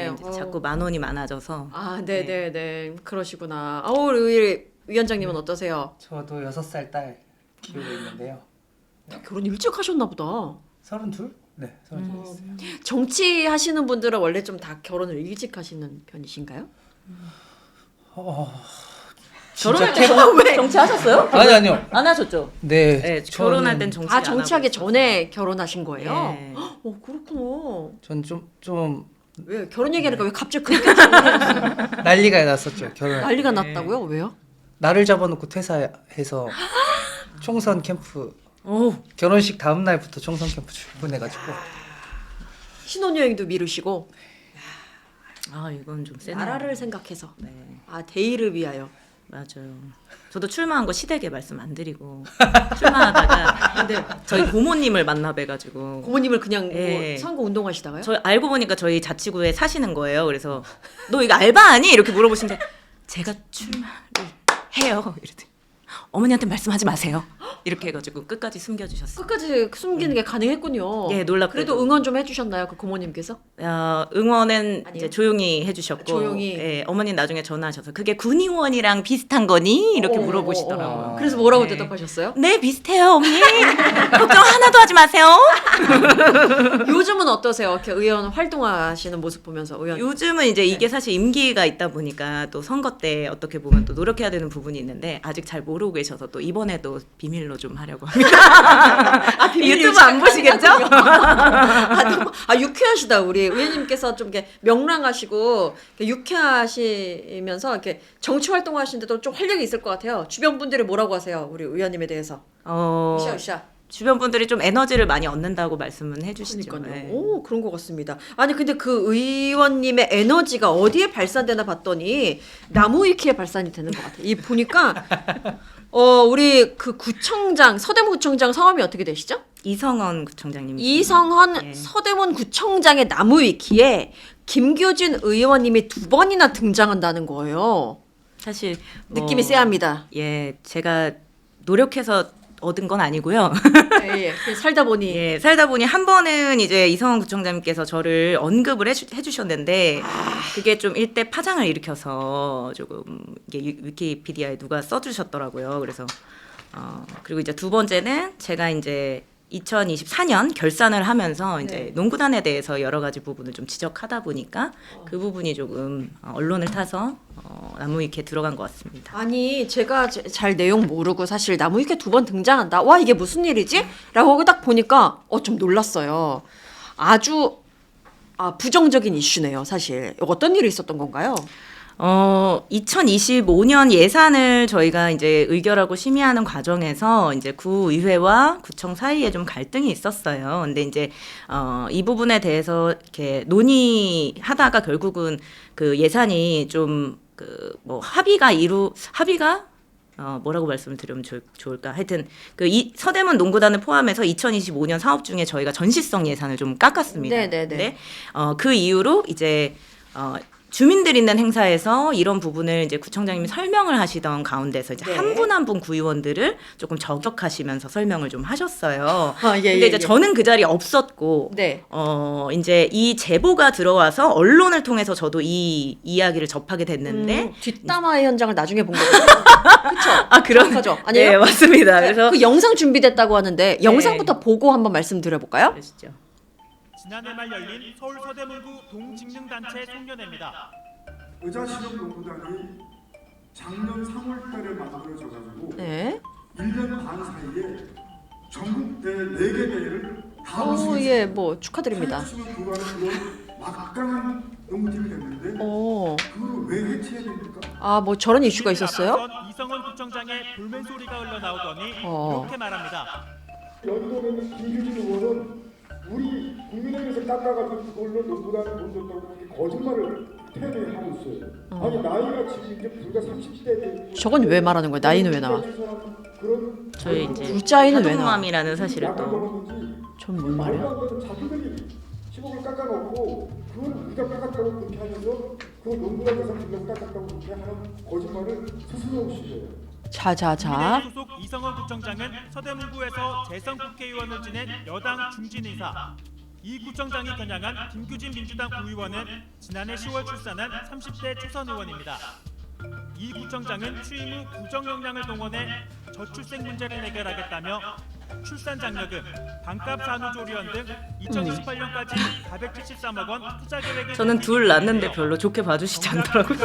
예, 이제 자꾸 만원이 많아져서. 네, 그러시구나. 우리 위원장님은 어떠세요? 저도 6살 딸 키우고 있는데요. 결혼 일찍 하셨나 보다. 32? 네, 32 있어요. 정치 하시는 분들은 원래 좀 다 결혼을 일찍 하시는 편이신가요? 결혼할 진짜 때 왜 정치하셨어요? 아니요. 안 하셨죠? 네. 네, 결혼할 땐 정치 안 정치하기 하고 전에 결혼하신 거예요? 네. 그렇구나. 전좀 왜 결혼 얘기하니까 왜 갑자기 그렇게 결혼하셨어요? 난리가 났었죠. 결혼. 난리가 났다고요? 왜요? 나를 잡아놓고 퇴사해서 총선 캠프 오, 결혼식 다음 날부터 총선 캠프 출근해가지고 신혼여행도 미루시고 이건 좀 세네. 나라를 생각해서 네, 대의를 위하여. 맞아요. 저도 출마한 거 시댁에 말씀 안 드리고 출마하다가 근데 저희 고모님을 만나 뵈가지고 고모님을 그냥 예. 선거 운동하시다가요? 저희 알고 보니까 저희 자치구에 사시는 거예요. 그래서 너 이거 알바 아니? 이렇게 물어보시는데 제가 출마를 해요. 이랬더니 어머니한테 말씀하지 마세요. 이렇게 해가지고 끝까지 숨겨주셨어요. 끝까지 숨기는 게 가능했군요. 예, 놀랍게도. 그래도 응원 좀 해주셨나요, 그 고모님께서? 응원은 아니요? 이제 조용히 해주셨고, 조용히. 예, 어머니 나중에 전화하셔서 그게 군의원이랑 비슷한 거니 이렇게 물어보시더라고요. 그래서 뭐라고 네. 대답하셨어요? 네 비슷해요 어머니. 걱정 하나도 하지 마세요. 요즘은 어떠세요? 이렇게 의원 활동하시는 모습 보면서 의원. 요즘은 이제 이게 사실 임기가 있다 보니까 또 선거 때 어떻게 보면 또 노력해야 되는 부분이 있는데 아직 잘 모르고 계셔서 또 이번에도 비밀로 좀 하려고 합니다. 비밀 유튜브 유지가 안 보시겠죠? 너무, 유쾌하시다. 우리 의원님께서 좀 이렇게 명랑하시고 이렇게 유쾌하시면서 이렇게 정치 활동하시는데도 좀 활력이 있을 것 같아요. 주변 분들이 뭐라고 하세요? 우리 의원님에 대해서. 으쌰. 주변 분들이 좀 에너지를 많이 얻는다고 말씀은 해주시죠. 그러니까요. 네. 오, 그런 것 같습니다. 아니 근데 그 의원님의 에너지가 어디에 발산되나 봤더니 나무위키에 발산이 되는 것 같아요. 이 보니까 우리 그 구청장 서대문 구청장 성함이 어떻게 되시죠? 이성원 구청장님. 이성헌 네. 서대문 구청장의 나무위키에 김규진 의원님이 2번이나 등장한다는 거예요. 사실 느낌이 쎄합니다. 예, 제가 노력해서 얻은 건 아니고요. 예. 살다 보니 예, 살다 보니 한 번은 이제 이성원 구청장님께서 저를 언급을 해주셨는데 그게 좀 일대 파장을 일으켜서 조금 이게 위키피디아에 누가 써주셨더라고요. 그래서 그리고 이제 두 번째는 제가 이제 2024년 결산을 하면서 이제 네. 농구단에 대해서 여러 가지 부분을 좀 지적하다 보니까 그 부분이 조금 언론을 타서 나무위키에 들어간 것 같습니다. 아니 제가 잘 내용 모르고 사실 나무위키에 2번 등장한다. 와 이게 무슨 일이지? 라고 딱 보니까 좀 놀랐어요. 아주 부정적인 이슈네요. 사실 어떤 일이 있었던 건가요? 2025년 예산을 저희가 이제 의결하고 심의하는 과정에서 이제 구의회와 구청 사이에 좀 갈등이 있었어요. 근데 이제 이 부분에 대해서 이렇게 논의하다가 결국은 그 예산이 좀 그 뭐 합의가 뭐라고 말씀을 드리면 좋을까? 하여튼 서대문 농구단을 포함해서 2025년 사업 중에 저희가 전시성 예산을 좀 깎았습니다. 네네네. 근데 그 이후로 이제 주민들 있는 행사에서 이런 부분을 이제 구청장님이 설명을 하시던 가운데서 이제 네. 한 분 한 분 구의원들을 조금 저격하시면서 설명을 좀 하셨어요. 예, 근데 이제 저는 그 자리에 없었고 네. 이제 이 제보가 들어와서 언론을 통해서 저도 이 이야기를 접하게 됐는데 뒷담화의 현장을 나중에 본 거예요. 그렇죠. 그런 거죠. 아니에요? 네, 맞습니다. 그래서 그 영상 준비됐다고 하는데 영상부터 보고 한번 말씀드려볼까요? 그러시죠. 지난해 말 열린 서울 서대문구 동직능단체 송년회입니다. 의자실업농구단이 작년 3월달에 만들어져가지고 네. 1년 반 사이에 전국대 4개 대회를 다 우승했어요. 예, 뭐 축하드립니다. 탈출을 불허하는 그런 막강한 농구팀이 됐는데 그걸 왜 해체해야 됩니까? 뭐 저런 이슈가 있었어요? 앞선 이성원 구청장의 볼멘 소리가 흘러나오더니 이렇게 말합니다. 여의도에 있는 김규진 의원은 우리 국민의힘에서 깎아가지고 그걸로 농구단을 돈 줬다고 그렇게 거짓말을 태도하고 있어요. 아니 나이가 지금 이제 불과 30대 저건 왜 말하는 거예요? 나이는 왜 나와? 저희 이제 불자이는 왜 나와? 하동맘이라는 사실을 또 전 뭔 말이야? 자기들이 10억을 깎아놓고 그걸 우리가 깎았다고 그렇게 하면서 그걸 농구단에서 불려서 깎았다고 그렇게 하는 거짓말을 스스로 하시죠. 자자자. 국민의힘 소속 이성원 구청장은 서대문구에서 재선 국회의원을 지낸 여당 중진의사, 이 구청장이 겨냥한 김규진 민주당 구의원은 지난해 10월 출산한 30대 초선 의원입니다. 이 구청장은 취임 후 구정 역량을 동원해 저출생 문제를 해결하겠다며 출산 장려금, 반값 산후조리원 등 2028년까지 473억 원 투자 계획을 저는 둘 낳는데 별로 좋게 봐주시지 않더라고요.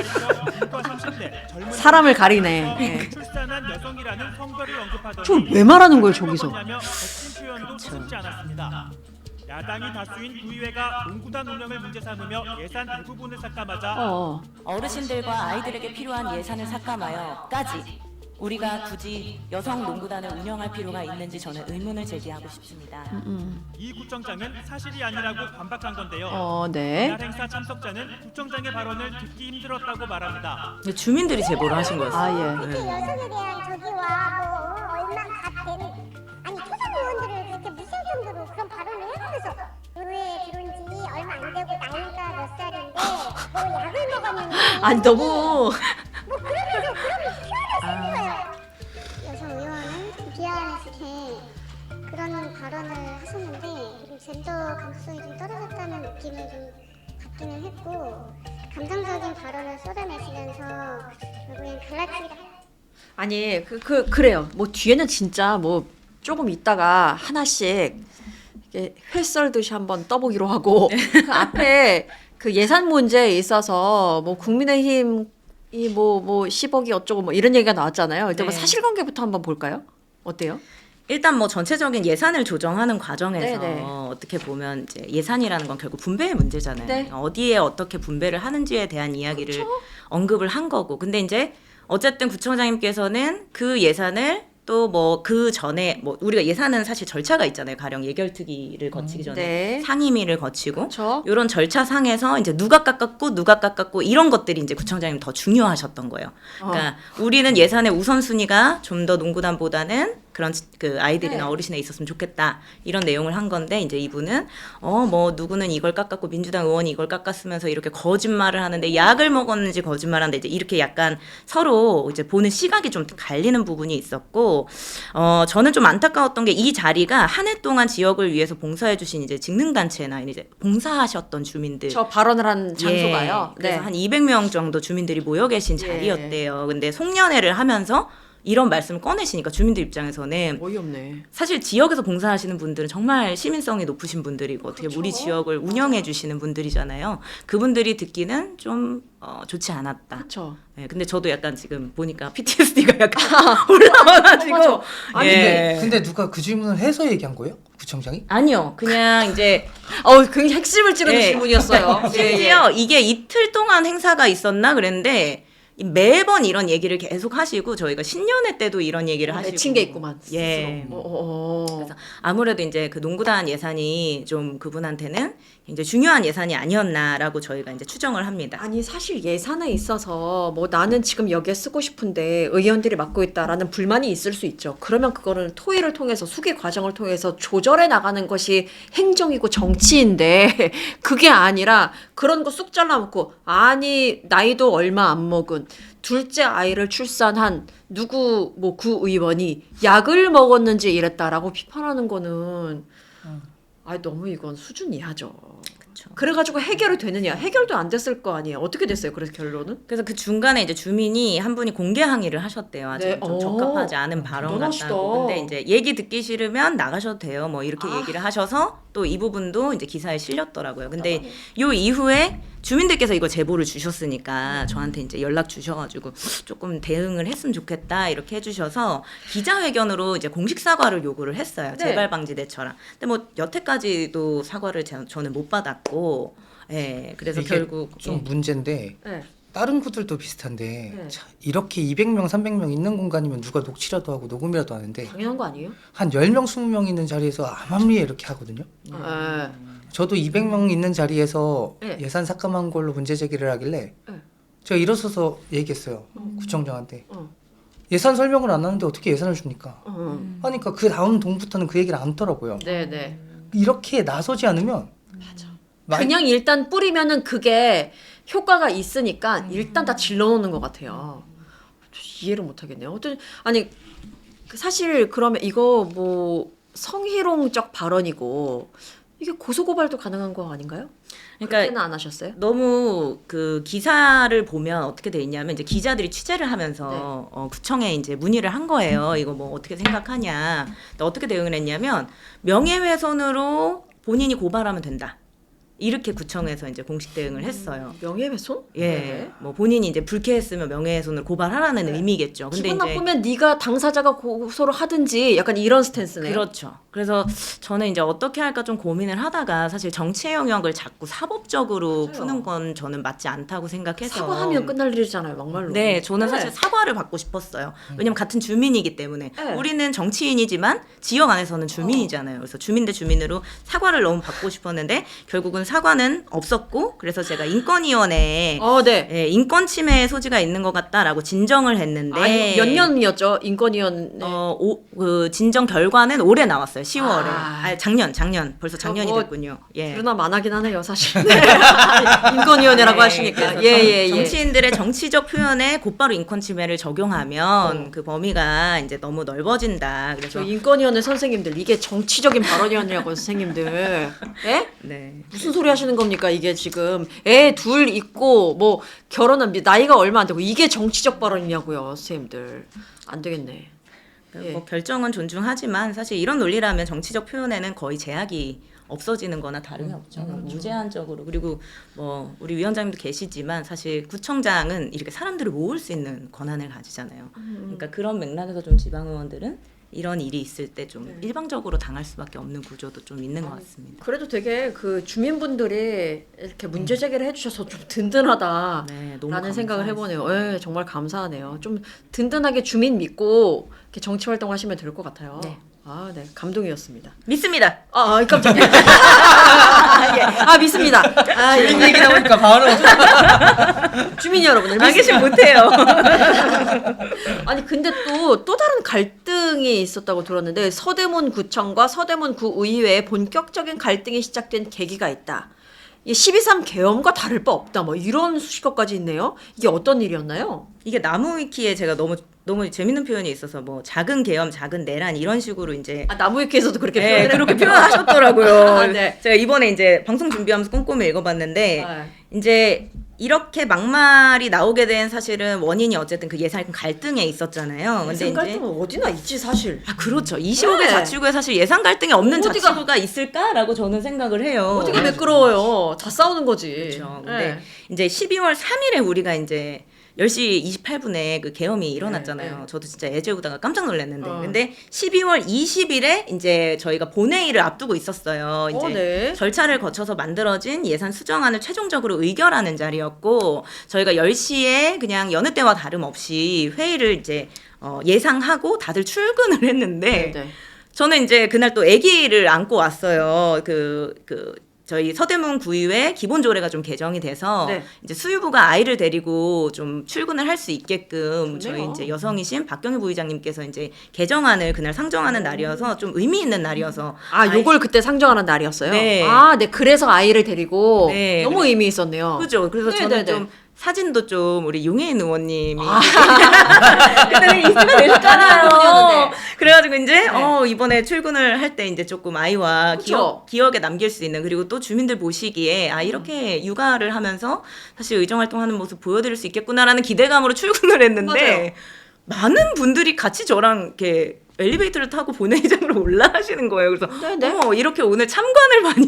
사람을 가리네. 네. 출산한 여성이라는 성별을 언급하더니 저걸 왜 말하는 거예요, 저기서? 거친 표현도 쓰지 않았습니다. 야당이 다수인 구의회가 농구단 운영을 문제 삼으며 예산 대부분을 삭감하자 어르신들과 아이들에게 필요한 예산을 삭감하여까지 우리가 굳이 여성 농구단을 운영할 필요가 있는지 저는 의문을 제기하고 싶습니다. 이 구청장은 사실이 아니라고 반박한 건데요. 네. 이날 행사 참석자는 구청장의 발언을 듣기 힘들었다고 말합니다. 근데 주민들이 제보를 하신 거였어요. 예. 특히 여성에 대한 저기와 뭐 얼마 다 되는 아니 초선 의원들을 그렇게 무시할 정도로 그런 발언을 해놓으면서 의회에 들어온 지 얼마 안 되고 나이가 몇 살인데 뭐 약을 먹었는지 아니 너무 뭐 그러면서 그런 표현을 쓰는 거예요. 여성 의원은 비아하시게 그런 발언을 하셨는데 좀 젠더 감수성이 좀 떨어졌다는 느낌을 좀 받기는 했고 감정적인 발언을 쏟아내시면서 결국엔 갈라치기를 아니 그래요. 뭐 뒤에는 진짜 뭐 조금 있다가 하나씩 이렇게 회 썰듯이 한번 떠보기로 하고 그 앞에 그 예산 문제에 있어서 뭐 국민의힘 뭐 10억이 어쩌고 뭐 이런 얘기가 나왔잖아요. 일단 뭐 네. 사실관계부터 한번 볼까요? 어때요? 일단 뭐 전체적인 예산을 조정하는 과정에서 네네. 어떻게 보면 이제 예산이라는 건 결국 분배의 문제잖아요. 네. 어디에 어떻게 분배를 하는지에 대한 이야기를 언급을 한 거고. 근데 이제 어쨌든 구청장님께서는 그 예산을 또 뭐 그 전에 뭐 우리가 예산은 사실 절차가 있잖아요. 가령 예결특위를 거치기 전에 네. 상임위를 거치고 그렇죠. 이런 절차 상에서 이제 누가 깎았고 이런 것들이 이제 구청장님 더 중요하셨던 거예요. 그러니까 우리는 예산의 우선순위가 좀 더 농구단보다는 그런 그 아이들이나 네. 어르신에 있었으면 좋겠다 이런 내용을 한 건데 이제 이분은 뭐 누구는 이걸 깎았고 민주당 의원이 이걸 깎았으면서 이렇게 거짓말을 하는데 약을 먹었는지 거짓말하는데 이제 이렇게 약간 서로 이제 보는 시각이 좀 갈리는 부분이 있었고 저는 좀 안타까웠던 게 이 자리가 한 해 동안 지역을 위해서 봉사해주신 이제 직능단체나 이제 봉사하셨던 주민들 저 발언을 한 장소가요. 그래서 네. 한 200명 정도 주민들이 모여 계신 예. 자리였대요. 근데 송년회를 하면서 이런 말씀을 꺼내시니까 주민들 입장에서는 어이없네. 사실 지역에서 봉사하시는 분들은 정말 시민성이 높으신 분들이고 어떻게 우리 지역을 운영해 주시는 분들이잖아요. 그분들이 듣기는 좀 좋지 않았다. 그렇죠. 네, 근데 저도 약간 지금 보니까 PTSD가 약간 올라와가지고 맞아. 아니, 예. 근데 누가 그 질문을 해서 얘기한 거예요? 구청장이? 아니요, 그냥 이제 굉장히 핵심을 찌르는 예. 질문이었어요. 심지어 이게 이틀 동안 행사가 있었나 그랬는데 매번 이런 얘기를 계속 하시고 저희가 신년회 때도 이런 얘기를 하시고 맺힌 게 있구만. 예. 그래서 아무래도 이제 그 농구단 예산이 좀 그분한테는 이제 중요한 예산이 아니었나라고 저희가 이제 추정을 합니다. 아니 사실 예산에 있어서 뭐 나는 지금 여기에 쓰고 싶은데 의원들이 맡고 있다라는 불만이 있을 수 있죠. 그러면 그거는 토의를 통해서 수기 과정을 통해서 조절해 나가는 것이 행정이고 정치인데 그게 아니라 그런 거 쑥 잘라먹고 아니 나이도 얼마 안 먹은 둘째 아이를 출산한 누구 뭐 구의원이 약을 먹었는지 이랬다라고 비판하는 거는 너무 이건 수준 이하죠. 그쵸. 그래가지고 해결이 되느냐? 해결도 안 됐을 거 아니에요. 어떻게 됐어요? 그래서 결론은? 그래서 그 중간에 이제 주민이 한 분이 공개 항의를 하셨대요. 아직 네. 좀 적합하지 않은 발언 대단하시다. 같다고. 근데 이제 얘기 듣기 싫으면 나가셔도 돼요. 뭐 이렇게 얘기를 하셔서 또 이 부분도 이제 기사에 실렸더라고요. 근데 요 이후에 주민들께서 이거 제보를 주셨으니까 저한테 이제 연락 주셔가지고 조금 대응을 했으면 좋겠다 이렇게 해주셔서 기자회견으로 이제 공식 사과를 요구를 했어요. 네. 재발 방지 대처랑. 근데 뭐 여태까지도 사과를 저는 못 받았고, 예, 그래서 이게 결국 좀 문제인데 네. 다른 구들도 비슷한데 네. 참, 이렇게 200명, 300명 있는 공간이면 누가 녹취라도 하고 녹음이라도 하는데 당연한 거 아니에요? 한 10명, 20명 있는 자리에서 암암리에 이렇게 하거든요. 네. 저도 200명 있는 자리에서 네. 예산 삭감한 걸로 문제 제기를 하길래 네. 제가 일어서서 얘기했어요. 구청장한테. 어. 예산 설명을 안 하는데 어떻게 예산을 줍니까? 어. 하니까 그 다음 동부터는 그 얘기를 안 하더라고요. 네네. 이렇게 나서지 않으면 그냥 일단 뿌리면은 그게 효과가 있으니까 일단 다 질러놓는 것 같아요. 이해를 못하겠네요. 어떤 아니 사실 그러면 이거 뭐 성희롱적 발언이고 이게 고소고발도 가능한 거 아닌가요? 그러니까 그렇게는 안 하셨어요? 너무 그 기사를 보면 어떻게 돼 있냐면 이제 기자들이 취재를 하면서 구청에 이제 문의를 한 거예요. 이거 뭐 어떻게 생각하냐. 근데 어떻게 대응을 했냐면 명예훼손으로 본인이 고발하면 된다. 이렇게 구청에서 이제 공식 대응을 했어요. 명예훼손? 예, 뭐 본인이 이제 불쾌했으면 명예훼손을 고발하라는 의미겠죠. 근데 기분 이제 나쁘면 네가 당사자가 고소를 하든지 약간 이런 스탠스네요. 그렇죠. 그래서 저는 이제 어떻게 할까 좀 고민을 하다가 사실 정치의 영역을 자꾸 사법적으로 맞아요. 푸는 건 저는 맞지 않다고 생각해서 사과하면 끝날 일이잖아요, 막말로. 네, 저는 사실 네. 사과를 받고 싶었어요. 왜냐면 같은 주민이기 때문에 네. 우리는 정치인이지만 지역 안에서는 주민이잖아요. 그래서 주민 대 주민으로 사과를 너무 받고 싶었는데 결국은 사과는 없었고 그래서 제가 인권위원회에 네. 예, 인권 침해의 소지가 있는 것 같다라고 진정을 했는데 아니, 몇 년이었죠? 인권위원. 그 진정 결과는 올해 나왔어요. 10월에. 아. 작년 벌써 작년이 뭐, 됐군요. 예. 그러나 만하긴 하네요, 사실. 인권위원회라고 하시니까. 그래서 예. 정치인들의 정치적 표현에 곧바로 인권 침해를 적용하면 그 범위가 이제 너무 넓어진다. 그래서 저 인권위원회 선생님들 이게 정치적인 발언이었냐고 선생님들. 예? 네. 무슨 소리 하시는 겁니까? 이게 지금 애 둘 있고 뭐 결혼한 나이가 얼마 안 되고 이게 정치적 발언이냐고요, 선생님들. 안 되겠네. 예. 뭐 결정은 존중하지만 사실 이런 논리라면 정치적 표현에는 거의 제약이 없어지는 거나 다름이 없죠. 무제한적으로. 그리고 뭐 우리 위원장님도 계시지만 사실 구청장은 이렇게 사람들을 모을 수 있는 권한을 가지잖아요. 그러니까 그런 맥락에서 좀 지방 의원들은 이런 일이 있을 때 좀 일방적으로 당할 수밖에 없는 구조도 좀 있는 것 같습니다. 그래도 되게 그 주민분들이 이렇게 문제 제기를 해주셔서 좀 든든하다. 네, 너무 라는 생각을 감사했어요. 해보네요. 예, 정말 감사하네요. 좀 든든하게 주민 믿고 이렇게 정치 활동하시면 될 것 같아요. 네. 아, 네, 감동이었습니다. 믿습니다. 깜짝이야. 믿습니다. 주민 얘기 나오니까 바로 주민 여러분들 안 믿습니다. 계시면 못해요. 아니 근데 또 다른 갈등이 있었다고 들었는데 서대문 구청과 서대문 구의회에 본격적인 갈등이 시작된 계기가 있다. 이게 12.3 계엄과 다를 바 없다. 뭐 이런 수식어까지 있네요. 이게 어떤 일이었나요? 이게 나무위키에 제가 너무 재밌는 표현이 있어서 뭐 작은 계엄, 작은 내란 이런 식으로 이제 나무위키에서도 그렇게 네, 표현을 그렇게 표현하셨더라고요. 네. 제가 이번에 이제 방송 준비하면서 꼼꼼히 읽어봤는데 아. 이제 이렇게 막말이 나오게 된 사실은 원인이 어쨌든 그 예산 갈등에 있었잖아요. 근데 예산 갈등은 어디나 있지 사실. 아 그렇죠. 25개 네. 자치구에 사실 예산 갈등이 없는 어디가- 자치구가 있을까라고 저는 생각을 해요. 어떻게 매끄러워요. 다 싸우는 거지. 그렇죠. 근데 네. 이제 12월 3일에 우리가 이제 10시 28분에 그 계엄이 일어났잖아요. 네. 저도 진짜 애제 오다가 깜짝 놀랐는데. 어. 근데 12월 20일에 이제 저희가 본회의를 앞두고 있었어요. 이제 네. 절차를 거쳐서 만들어진 예산 수정안을 최종적으로 의결하는 자리였고 저희가 10시에 그냥 여느 때와 다름없이 회의를 이제 예상하고 다들 출근을 했는데 네. 저는 이제 그날 또 아기를 안고 왔어요. 저희 서대문 구의회 기본조례가 좀 개정이 돼서 네. 이제 수유부가 아이를 데리고 좀 출근을 할 수 있게끔 저희 좋네요. 이제 여성이신 박경희 부의장님께서 이제 개정안을 그날 상정하는 날이어서 좀 의미 있는 날이어서 아, 요걸 그때 상정하는 날이었어요. 네. 아, 네. 그래서 아이를 데리고 네. 너무 의미 있었네요. 그죠. 그래서 네, 저는 네, 네. 좀 사진도 좀 우리 용혜인 의원님이 아. 그때 있으면 되셨잖아요. 분이었는데. 그래가지고 이제 네. 이번에 출근을 할 때 이제 조금 아이와 그쵸. 기억에 남길 수 있는 그리고 또 주민들 보시기에 아 이렇게 육아를 하면서 사실 의정 활동하는 모습 보여드릴 수 있겠구나라는 기대감으로 출근을 했는데 많은 분들이 같이 저랑 이렇게 엘리베이터를 타고 본회의장으로 올라가시는 거예요. 그래서 네네. 어머 이렇게 오늘 참관을 많이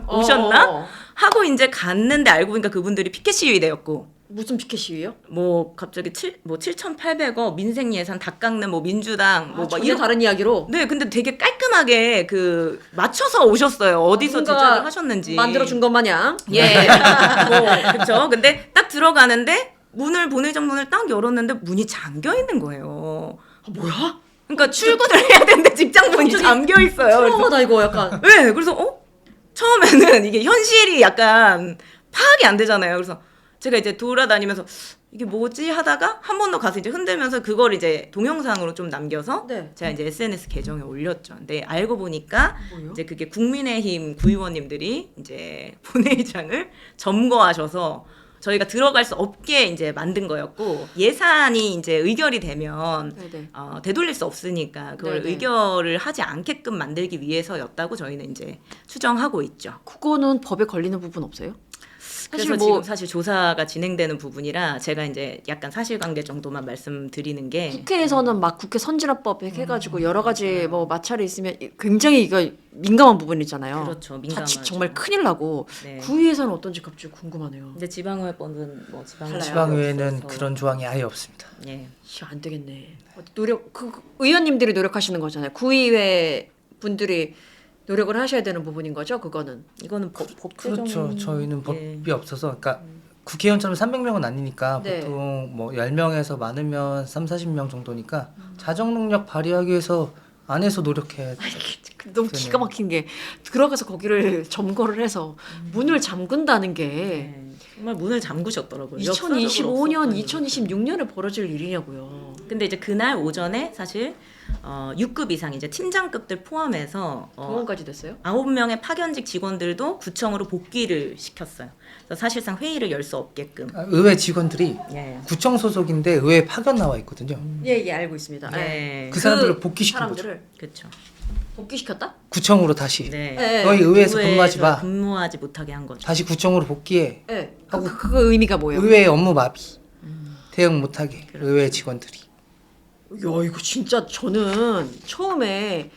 오셨나 어. 하고 이제 갔는데 알고 보니까 그분들이 피켓 시위대였고. 무슨 피켓 시위예요? 뭐 갑자기 7,800억 민생 예산 다 깎는 뭐 민주당 뭐 막 전혀 이런 다른 이야기로 네 근데 되게 깔끔하게 그 맞춰서 오셨어요. 어디서 뭔가 제작을 하셨는지 만들어 준 것 마냥. 예. 뭐 그렇죠. 근데 딱 들어가는데 본회의장 문을 딱 열었는데 문이 잠겨 있는 거예요. 뭐야? 그러니까 출근을 해야 되는데 직장 문이 잠겨 있어요. 그래서 트라우마다 이거 약간. 네, 그래서 처음에는 이게 현실이 약간 파악이 안 되잖아요. 그래서 제가 이제 돌아다니면서 이게 뭐지 하다가 한 번 더 가서 이제 흔들면서 그걸 이제 동영상으로 좀 남겨서 네. 제가 이제 SNS 계정에 올렸죠. 근데 알고 보니까 뭐요? 이제 그게 국민의힘 구의원님들이 이제 본회의장을 점거하셔서 저희가 들어갈 수 없게 이제 만든 거였고 예산이 이제 의결이 되면 네네. 되돌릴 수 없으니까 그걸 네네. 의결을 하지 않게끔 만들기 위해서였다고 저희는 이제 추정하고 있죠. 그거는 법에 걸리는 부분 없어요? 그래서 사실 지금 뭐 사실 조사가 진행되는 부분이라 제가 이제 약간 사실관계 정도만 말씀드리는 게 국회에서는 막 국회 선진화법 해가지고 여러 가지 뭐 마찰이 있으면 굉장히 이거 민감한 부분이잖아요. 그렇죠. 자칫 민감하죠. 정말 큰일 나고 네. 구의에서는 어떤지 갑자기 궁금하네요. 근데 지방의회법은 뭐 달라요. 지방의회는 그런 조항이 아예 없습니다. 예. 안 되겠네. 의원님들이 노력하시는 거잖아요. 구의회 분들이 노력을 하셔야 되는 부분인 거죠. 그거는. 이거는 법 그렇죠. 제정 저희는 예. 법이 없어서 그러니까 국회의원처럼 300명은 아니니까 네. 보통 뭐 10명에서 많으면 3, 40명 정도니까 자정 능력 발휘하기 위해서 안에서 노력해야 너무 기가 막힌 게 들어가서 거기를 점거를 해서 문을 잠근다는 게 예. 정말 문을 잠그셨더라고요. 2025년, 역사적으로 2026년에 벌어질 일이냐고요. 근데 이제 그날 오전에 사실 6급 이상 이제 팀장급들 포함해서 동원까지 됐어요? 9명의 파견직 직원들도 구청으로 복귀를 시켰어요. 그래서 사실상 회의를 열 수 없게끔. 의회 직원들이 예. 구청 소속인데 의회 파견 나와 있거든요. 예, 알고 있습니다. 네. 그 사람들을 복귀시킨 거죠. 사람들을 그렇죠. 복귀시켰다? 구청으로 다시 네. 네. 너희 의회에서 근무하지 의회에서 마. 근무하지 못하게 한 거죠. 다시 구청으로 복귀해. 네. 하고 그 의미가 뭐예요? 의회 업무 마비. 대응 못하게 의회 직원들이. 야, 이거 진짜 저는 처음에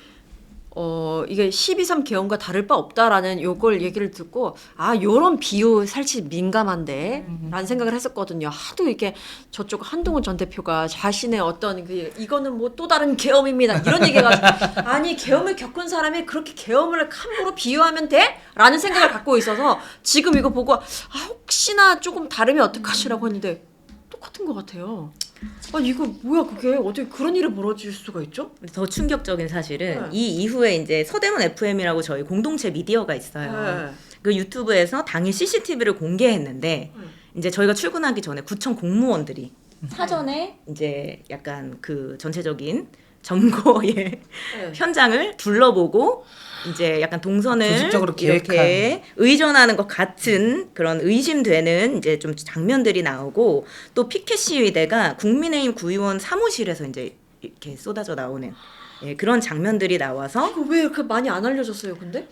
이게 12.3 개헌과 다를 바 없다라는 요걸 얘기를 듣고 요런 비유 사실 민감한데 라는 생각을 했었거든요. 하도 이게 저쪽 한동훈 전 대표가 자신의 어떤 이거는 뭐 또 다른 계엄입니다. 이런 얘기해가지고 아니 계엄을 겪은 사람이 그렇게 계엄을 함부로 비유하면 돼? 라는 생각을 갖고 있어서 지금 이거 보고 혹시나 조금 다르면 어떡하시라고 했는데 똑같은 것 같아요. 이거 뭐야 그게 어떻게 그런 일이 벌어질 수가 있죠? 더 충격적인 사실은 네. 이 이후에 이제 서대문 FM이라고 저희 공동체 미디어가 있어요. 그 유튜브에서 당일 CCTV를 공개했는데 이제 저희가 출근하기 전에 구청 공무원들이 사전에 이제 약간 그 전체적인 점거의 현장을 둘러보고 이제 약간 동선을 조직적으로 이렇게 계획한. 의존하는 것 같은 그런 의심되는 이제 좀 장면들이 나오고 또 피켓 시위대가 국민의힘 구의원 사무실에서 이제 이렇게 쏟아져 나오는 그런 장면들이 나와서 이거 왜 이렇게 많이 안 알려졌어요 근데?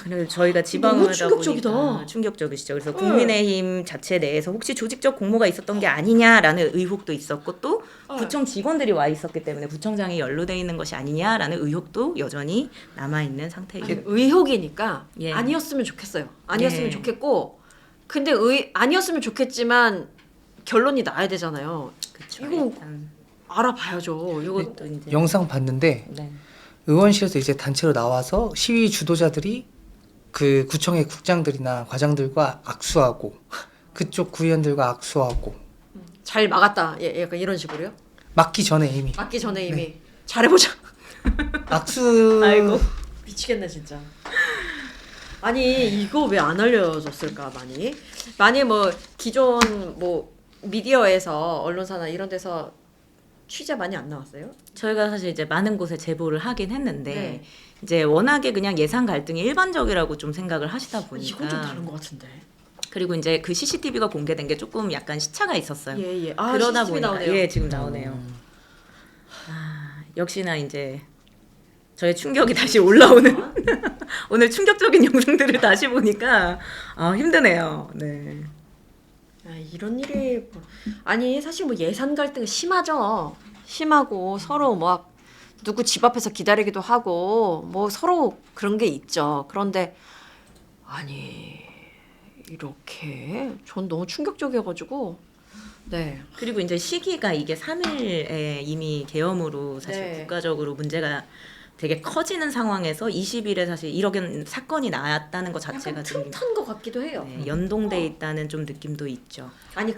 근데 저희가 지방하다 충격적이다. 보니까 충격적이시죠. 그래서 국민의힘 자체 내에서 혹시 조직적 공모가 있었던 게 아니냐라는 의혹도 있었고 또 구청 직원들이 와 있었기 때문에 구청장이 연루돼 있는 것이 아니냐라는 의혹도 여전히 남아 있는 상태이고. 의혹이니까 예. 아니었으면 좋겠어요. 아니었으면 예. 좋겠고 근데 아니었으면 좋겠지만 결론이 나야 되잖아요. 그쵸, 이거 일단 알아봐야죠. 이거 또 이제 영상 봤는데 네. 의원실에서 이제 단체로 나와서 시위 주도자들이 그 구청의 국장들이나 과장들과 악수하고 그쪽 구의원들과 악수하고 잘 막았다. 예, 약간 이런 식으로요. 막기 전에 이미 막기 전에 이미 잘해보자. 악수 아이고. 미치겠네 진짜. 아니 이거 왜 안 알려졌을까 많이 뭐 기존 뭐 미디어에서 언론사나 이런 데서 취재 많이 안 나왔어요? 저희가 사실 이제 많은 곳에 제보를 하긴 했는데 네. 이제 워낙에 그냥 예산 갈등이 일반적이라고 좀 생각을 하시다 보니까 이건 좀 다른 것 같은데. 그리고 이제 그 CCTV가 공개된 게 조금 약간 시차가 있었어요. 예. 아, 그러다 CCTV 보니까 나오네요. 예 지금 나오네요. 역시나 이제 저의 충격이 다시 올라오는 오늘 충격적인 영상들을 다시 보니까 힘드네요. 네. 아, 이런 일이 아니 사실 뭐 예산 갈등 심하죠. 심하고 서로 막 누구 집 앞에서 기다리기도 하고 뭐 서로 그런 게 있죠. 그런데 아니 이렇게 전 너무 충격적이어가지고 네. 그리고 이제 시기가 이게 3일에 이미 계엄으로 사실 네. 국가적으로 문제가 되게 커지는 상황에서 20일에 사실 이런 사건이 나왔다는 것 자체가 약간 좀 틈탄 것 같기도 해요. 네, 연동돼 있다는 좀 느낌도 있죠. 아니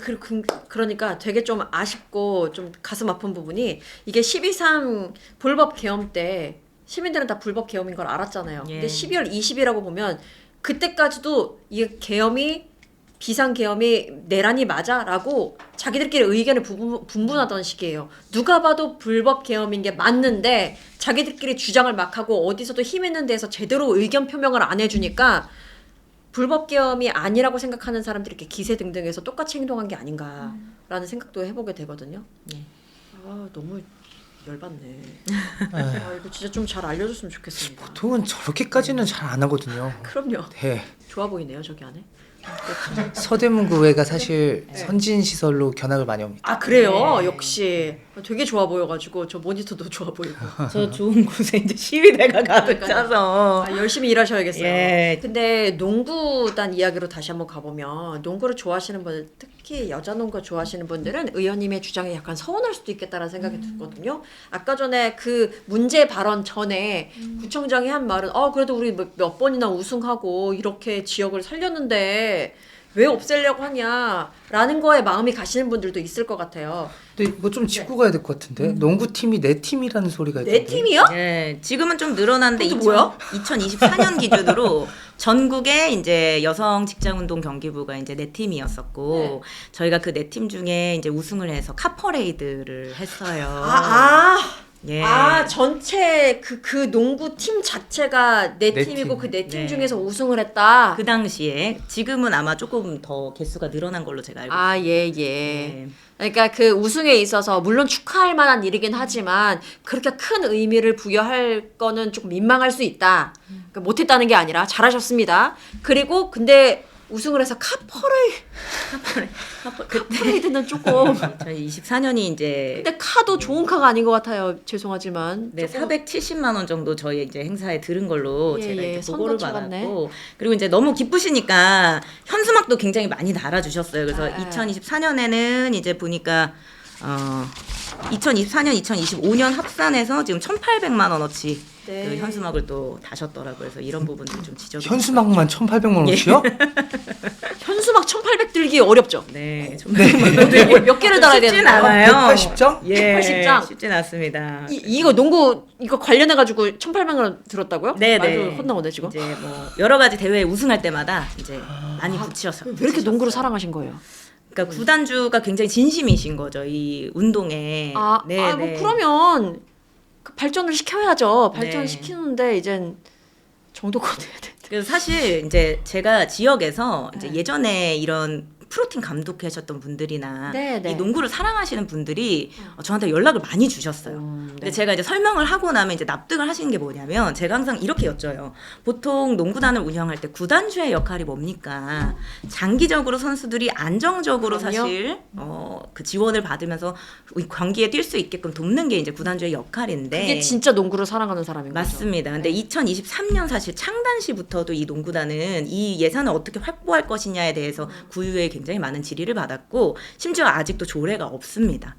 그러니까 되게 좀 아쉽고 좀 가슴 아픈 부분이 이게 12.3 불법 계엄 때 시민들은 다 불법 계엄인 걸 알았잖아요. 예. 근데 12월 20일이라고 보면 그때까지도 이 계엄이 비상 계엄이 내란이 맞아라고 자기들끼리 의견을 분분하던 시기예요. 누가 봐도 불법 계엄인 게 맞는데 자기들끼리 주장을 막 하고 어디서도 힘 있는 데서 제대로 의견 표명을 안 해주니까 불법 계엄이 아니라고 생각하는 사람들이 이렇게 기세 등등해서 똑같이 행동한 게 아닌가라는 생각도 해보게 되거든요. 네. 아 너무 열받네. 아 이거 진짜 좀 잘 알려줬으면 좋겠습니다. 보통은 저렇게까지는 잘 안 하거든요. 그럼요. 네. 좋아 보이네요 저기 안에. 서대문구회가 사실 선진 시설로 견학을 많이 옵니다. 아 그래요? 네. 역시 되게 좋아 보여가지고 저 모니터도 좋아 보이고. 저 좋은 곳에 이제 시위대가 가득 그러니까요. 차서 아, 열심히 일하셔야겠어요. 예. 근데 농구단 이야기로 다시 한번 가보면 농구를 좋아하시는 분들, 특히 여자 농구 좋아하시는 분들은 의원님의 주장에 약간 서운할 수도 있겠다라는 생각이 들거든요. 아까 전에 그 문제 발언 전에 구청장이 한 말은 그래도 우리 몇 번이나 우승하고 이렇게 지역을 살렸는데 왜 없애려고 하냐라는 거에 마음이 가시는 분들도 있을 것 같아요. 근데 이거 좀 짚고 가야 될 것 같은데 농구팀이 내 팀이라는 소리가 있던데. 내 팀이요? 네, 지금은 좀 늘어났는데 그것도 뭐야? 2024년 기준으로 전국의 이제 여성 직장운동 경기부가 이제 네 팀이었었고 저희가 그 네 팀 중에 이제 우승을 해서 카퍼레이드를 했어요. 예. 전체 그 농구 팀 자체가 네 네 팀이고 팀. 그 네 팀 네. 중에서 우승을 했다. 그 당시에 지금은 아마 조금 더 개수가 늘어난 걸로 제가 알고 있어요. 예. 네. 그러니까 그 우승에 있어서 물론 축하할 만한 일이긴 하지만 그렇게 큰 의미를 부여할 거는 조금 민망할 수 있다. 그러니까 못했다는 게 아니라 잘하셨습니다. 그리고 근데 우승을 해서 카퍼레이드는 조금. 2024년이 이제 근데 카도 좋은 카가 아닌 것 같아요. 죄송하지만. 네, 조금 470만 원 정도 저희 이제 행사에 들은 걸로 예, 제가 예, 이렇게 보고를 선거 쳐봤네. 받았고 그리고 이제 너무 기쁘시니까 현수막도 굉장히 많이 달아주셨어요. 그래서 아, 2024년에는 이제 보니까 2024년, 2025년 합산해서 지금 1,800만 원어치 네. 그 현수막을 또 다셨더라고요. 그래서 이런 부분들 좀 지적이 현수막만 1,800만 원어치요? 현수막 1800 들기 어렵죠. 네, 좀 몇 개를 달아야 되는 쉽진 거예요? 않아요. 180장? 예, 180장? 쉽진 않습니다. 이거 농구 이거 관련해 가지고 1,800만 원 들었다고요? 네, 말도 네. 혼나오네 지금. 이제 뭐 여러 가지 대회에 우승할 때마다 이제 많이 붙이셨어요. 왜 이렇게 농구를 사랑하신 거예요? 그러니까 구단주가 굉장히 진심이신 거죠 이 운동에. 네, 뭐 네. 그러면 그 발전을 시켜야죠. 네. 발전시키는데 이젠 정도껏 해야 돼. 그래서 사실 이제 제가 지역에서 이제 네. 예전에 이런 프로팀 감독하셨던 분들이나 네, 네. 이 농구를 사랑하시는 분들이 저한테 연락을 많이 주셨어요. 근데 네. 제가 이제 설명을 하고 나면 이제 납득을 하시는 게 뭐냐면 제가 항상 이렇게 여쭤요. 보통 농구단을 운영할 때 구단주의 역할이 뭡니까? 장기적으로 선수들이 안정적으로 그럼요. 사실 그 지원을 받으면서 경기에 뛸 수 있게끔 돕는 게 이제 구단주의 역할인데 그게 진짜 농구를 사랑하는 사람인 거죠. 맞습니다. 근데 2023년 사실 창단 시부터도 이 농구단은 이 예산을 어떻게 확보할 것이냐에 대해서 구유에 굉장히 많은 질의를 받았고 심지어 아직도 조례가 없습니다.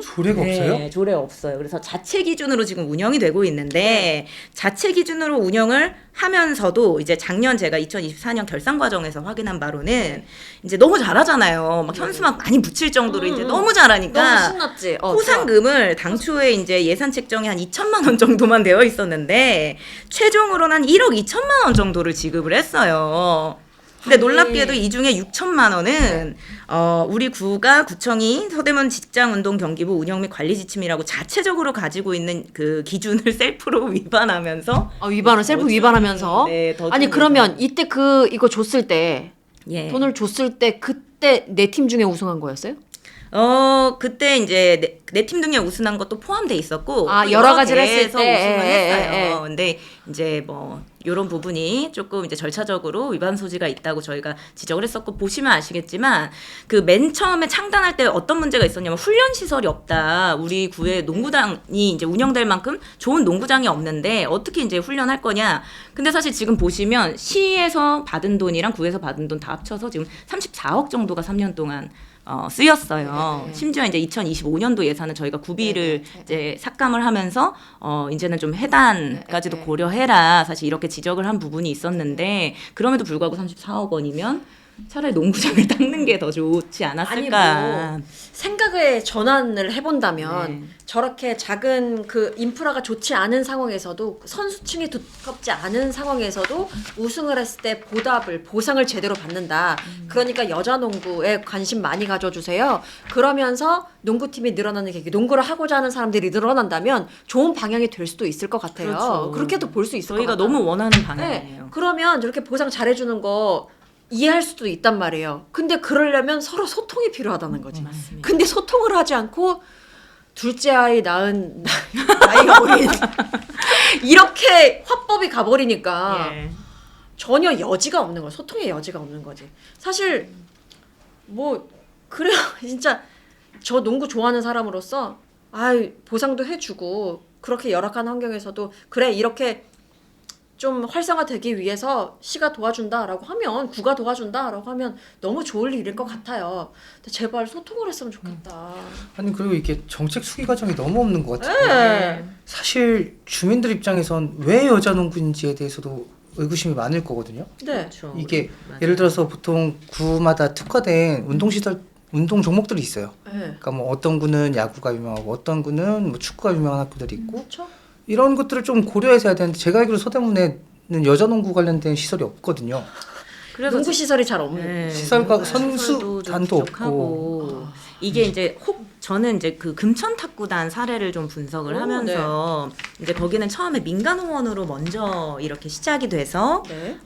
조례가 없어요? 네, 조례 없어요. 그래서 자체 기준으로 지금 운영이 되고 있는데 자체 기준으로 운영을 하면서도 이제 작년 제가 2024년 결산 과정에서 확인한 바로는 이제 너무 잘하잖아요. 막 현수막 많이 붙일 정도로 이제 너무 잘하니까 너무 신났지. 포상금을 당초에 이제 예산 책정이 한 2천만 원 정도만 되어 있었는데 최종으로는 한 1억 2천만 원 정도를 지급을 했어요. 근데 아니. 놀랍게도 이 중에 6천만 원은 우리 구청이 서대문 직장운동경기부 운영 및 관리 지침이라고 자체적으로 가지고 있는 그 기준을 셀프로 위반하면서 위반을 셀프 위반하면서. 네, 더 아니 줍니다. 그러면 이때 이거 줬을 때 예. 돈을 줬을 때 그때 내 팀 중에 우승한 거였어요? 그때 이제 내 팀 등에 우승한 것도 포함돼 있었고 또 여러 가지를 했을 개에서 때. 우승을 했어요. 예. 근데 이제 뭐 이런 부분이 조금 이제 절차적으로 위반 소지가 있다고 저희가 지적을 했었고 보시면 아시겠지만 그 맨 처음에 창단할 때 어떤 문제가 있었냐면 훈련 시설이 없다. 우리 구에 농구장이 이제 운영될 만큼 좋은 농구장이 없는데 어떻게 이제 훈련할 거냐. 근데 사실 지금 보시면 시에서 받은 돈이랑 구에서 받은 돈 다 합쳐서 지금 34억 정도가 3년 동안 쓰였어요. 네. 심지어 이제 2025년도 예산은 저희가 구비를 네. 이제 삭감을 하면서 이제는 좀 해단까지도 네. 고려해라. 사실 이렇게 지적을 한 부분이 있었는데 그럼에도 불구하고 34억 원이면 차라리 농구장을 닦는 게 더 좋지 않았을까. 아니 뭐 생각의 전환을 해본다면 네. 저렇게 작은 그 인프라가 좋지 않은 상황에서도 선수층이 두껍지 않은 상황에서도 우승을 했을 때 보상을 제대로 받는다. 그러니까 여자 농구에 관심 많이 가져주세요. 그러면서 농구팀이 늘어나는 계기, 농구를 하고자 하는 사람들이 늘어난다면 좋은 방향이 될 수도 있을 것 같아요. 그렇죠. 그렇게도 볼 수 있을 것 저희가 같아요. 너무 원하는 네. 방향이에요. 그러면 저렇게 보상 잘해주는 거 이해할 수도 있단 말이에요. 근데 그러려면 서로 소통이 필요하다는 거지. 맞습니다. 근데 소통을 하지 않고 둘째 아이 낳은 나이가 어린 이렇게 화법이 가버리니까 예. 전혀 여지가 없는 거야. 소통의 여지가 없는 거지. 사실 뭐 그래요. 진짜 저 농구 좋아하는 사람으로서 보상도 해주고 그렇게 열악한 환경에서도 그래 이렇게 좀 활성화되기 위해서 시가 도와준다라고 하면 구가 도와준다라고 하면 너무 좋을 일일 것 같아요. 근데 제발 소통을 했으면 좋겠다. 아니 그리고 이게 정책 수기 과정이 너무 없는 것 같아요. 네. 사실 주민들 입장에선 왜 여자 농구인지에 대해서도 의구심이 많을 거거든요. 네. 그렇죠. 이게 맞아요. 예를 들어서 보통 구마다 특화된 운동 종목들이 있어요. 네. 그러니까 뭐 어떤 구는 야구가 유명하고 어떤 구는 뭐 축구가 유명한 학교들이 있고 그렇죠. 이런 것들을 좀 고려해서 해야 되는데 제가 알기로 서대문에는 여자 농구 관련된 시설이 없거든요. 그래서 농구 시설이 잘 없는. 네, 시설과 농구 선수단도 시설도 좀 없고. 부족하고. 이게 이제 저는 이제 그 금천 탁구단 사례를 좀 분석을 오, 하면서 이제 거기는 처음에 민간 후원으로 먼저 이렇게 시작이 돼서 네.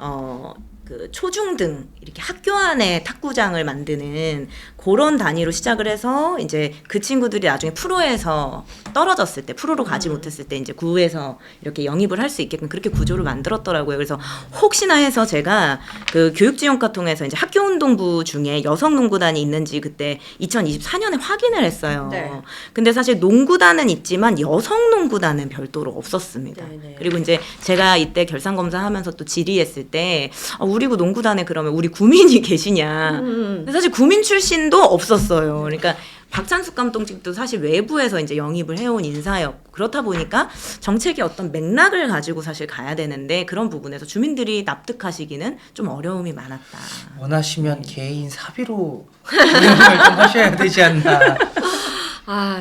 그 초중등 이렇게 학교 안에 탁구장을 만드는 그런 단위로 시작을 해서 이제 그 친구들이 나중에 프로에서 떨어졌을 때 프로로 가지 못했을 때 이제 구에서 이렇게 영입을 할 수 있게끔 그렇게 구조를 만들었더라고요. 그래서 혹시나 해서 제가 그 교육지원과 통해서 이제 학교운동부 중에 여성농구단이 있는지 그때 2024년에 확인을 했어요. 네. 근데 사실 농구단은 있지만 여성농구단은 별도로 없었습니다. 네, 네. 그리고 이제 제가 이때 결산검사하면서 또 질의했을 때 우리 구 농구단에 그러면 우리 구민이 계시냐. 근데 사실 구민 출신도 없었어요. 그러니까 박찬숙 감독님도 사실 외부에서 이제 영입을 해온 인사였고 그렇다 보니까 정책의 어떤 맥락을 가지고 사실 가야 되는데 그런 부분에서 주민들이 납득하시기는 좀 어려움이 많았다. 원하시면 개인 사비로 운영을 좀 하셔야 되지 않나.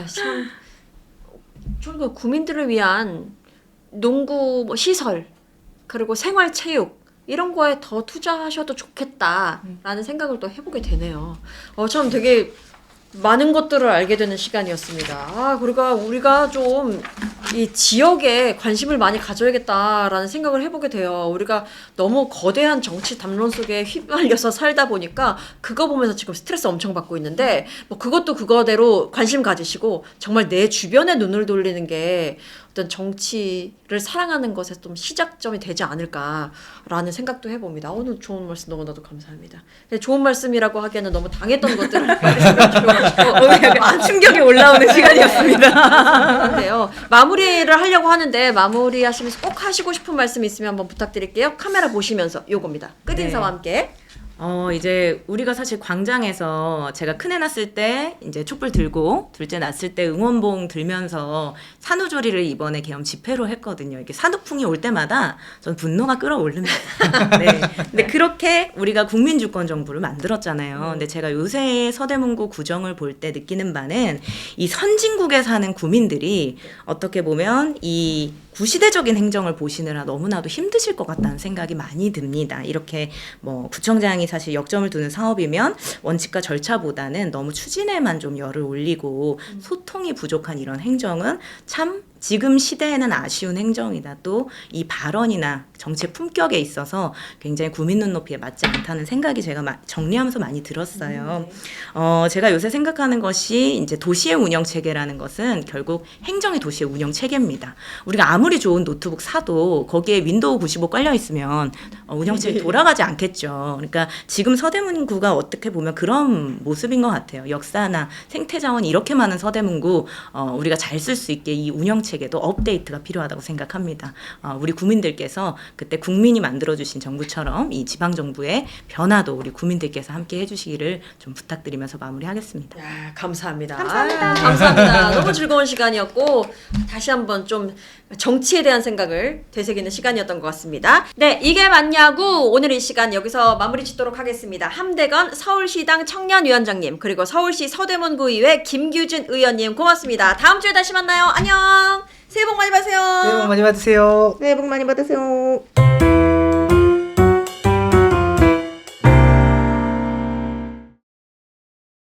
참. 저는 구민들을 위한 농구 뭐 시설 그리고 생활체육 이런 거에 더 투자하셔도 좋겠다라는 생각을 또 해보게 되네요. 참 되게 많은 것들을 알게 되는 시간이었습니다. 우리가 좀 이 지역에 관심을 많이 가져야겠다라는 생각을 해보게 돼요. 우리가 너무 거대한 정치 담론 속에 휘말려서 살다 보니까 그거 보면서 지금 스트레스 엄청 받고 있는데 뭐 그것도 그거대로 관심 가지시고 정말 내 주변에 눈을 돌리는 게 어떤 정치를 사랑하는 것에 좀 시작점이 되지 않을까라는 생각도 해봅니다. 오늘 좋은 말씀 너무나도 감사합니다. 좋은 말씀이라고 하기에는 너무 당했던 것들을 약간 충격이 올라오는 시간이었습니다. 그런데요. 마무리를 하려고 하는데 마무리하시면서 꼭 하시고 싶은 말씀 있으면 한번 부탁드릴게요. 카메라 보시면서 요겁니다. 끝인사와 함께. 이제 우리가 사실 광장에서 제가 큰애 낳았을 때 이제 촛불 들고 둘째 낳았을 때 응원봉 들면서 산후조리를 이번에 계엄 집회로 했거든요. 이게 산후풍이 올 때마다 전 분노가 끌어오릅니다. 네. 근데 그렇게 우리가 국민주권 정부를 만들었잖아요. 근데 제가 요새 서대문구 구정을 볼 때 느끼는 바는 이 선진국에 사는 구민들이 어떻게 보면 이 구시대적인 행정을 보시느라 너무나도 힘드실 것 같다는 생각이 많이 듭니다. 이렇게 뭐 구청장이 사실 역점을 두는 사업이면 원칙과 절차보다는 너무 추진에만 좀 열을 올리고 소통이 부족한 이런 행정은 참 지금 시대에는 아쉬운 행정이다. 또 이 발언이나 정책 품격에 있어서 굉장히 국민 눈높이에 맞지 않다는 생각이 제가 정리하면서 많이 들었어요. 제가 요새 생각하는 것이 이제 도시의 운영 체계라는 것은 결국 행정이 도시의 운영 체계입니다. 우리가 아무리 좋은 노트북 사도 거기에 윈도우 95 깔려 있으면 운영 체계 돌아가지 않겠죠. 그러니까 지금 서대문구가 어떻게 보면 그런 모습인 것 같아요. 역사나 생태 자원이 이렇게 많은 서대문구 우리가 잘 쓸 수 있게 이 운영 체계도 업데이트가 필요하다고 생각합니다. 우리 국민들께서 그때 국민이 만들어주신 정부처럼 이 지방정부의 변화도 우리 국민들께서 함께 해주시기를 좀 부탁드리면서 마무리하겠습니다. 야, 감사합니다. 감사합니다. 너무 즐거운 시간이었고 다시 한번 좀 정치에 대한 생각을 되새기는 시간이었던 것 같습니다. 네, 이게 맞냐고 오늘 이 시간 여기서 마무리 짓도록 하겠습니다. 함대건 서울시당 청년위원장님 그리고 서울시 서대문구의회 김규진 의원님 고맙습니다. 다음 주에 다시 만나요. 안녕. 새해 복 많이 받으세요. 새해 복 많이 받으세요. 새해 복 많이 받으세요.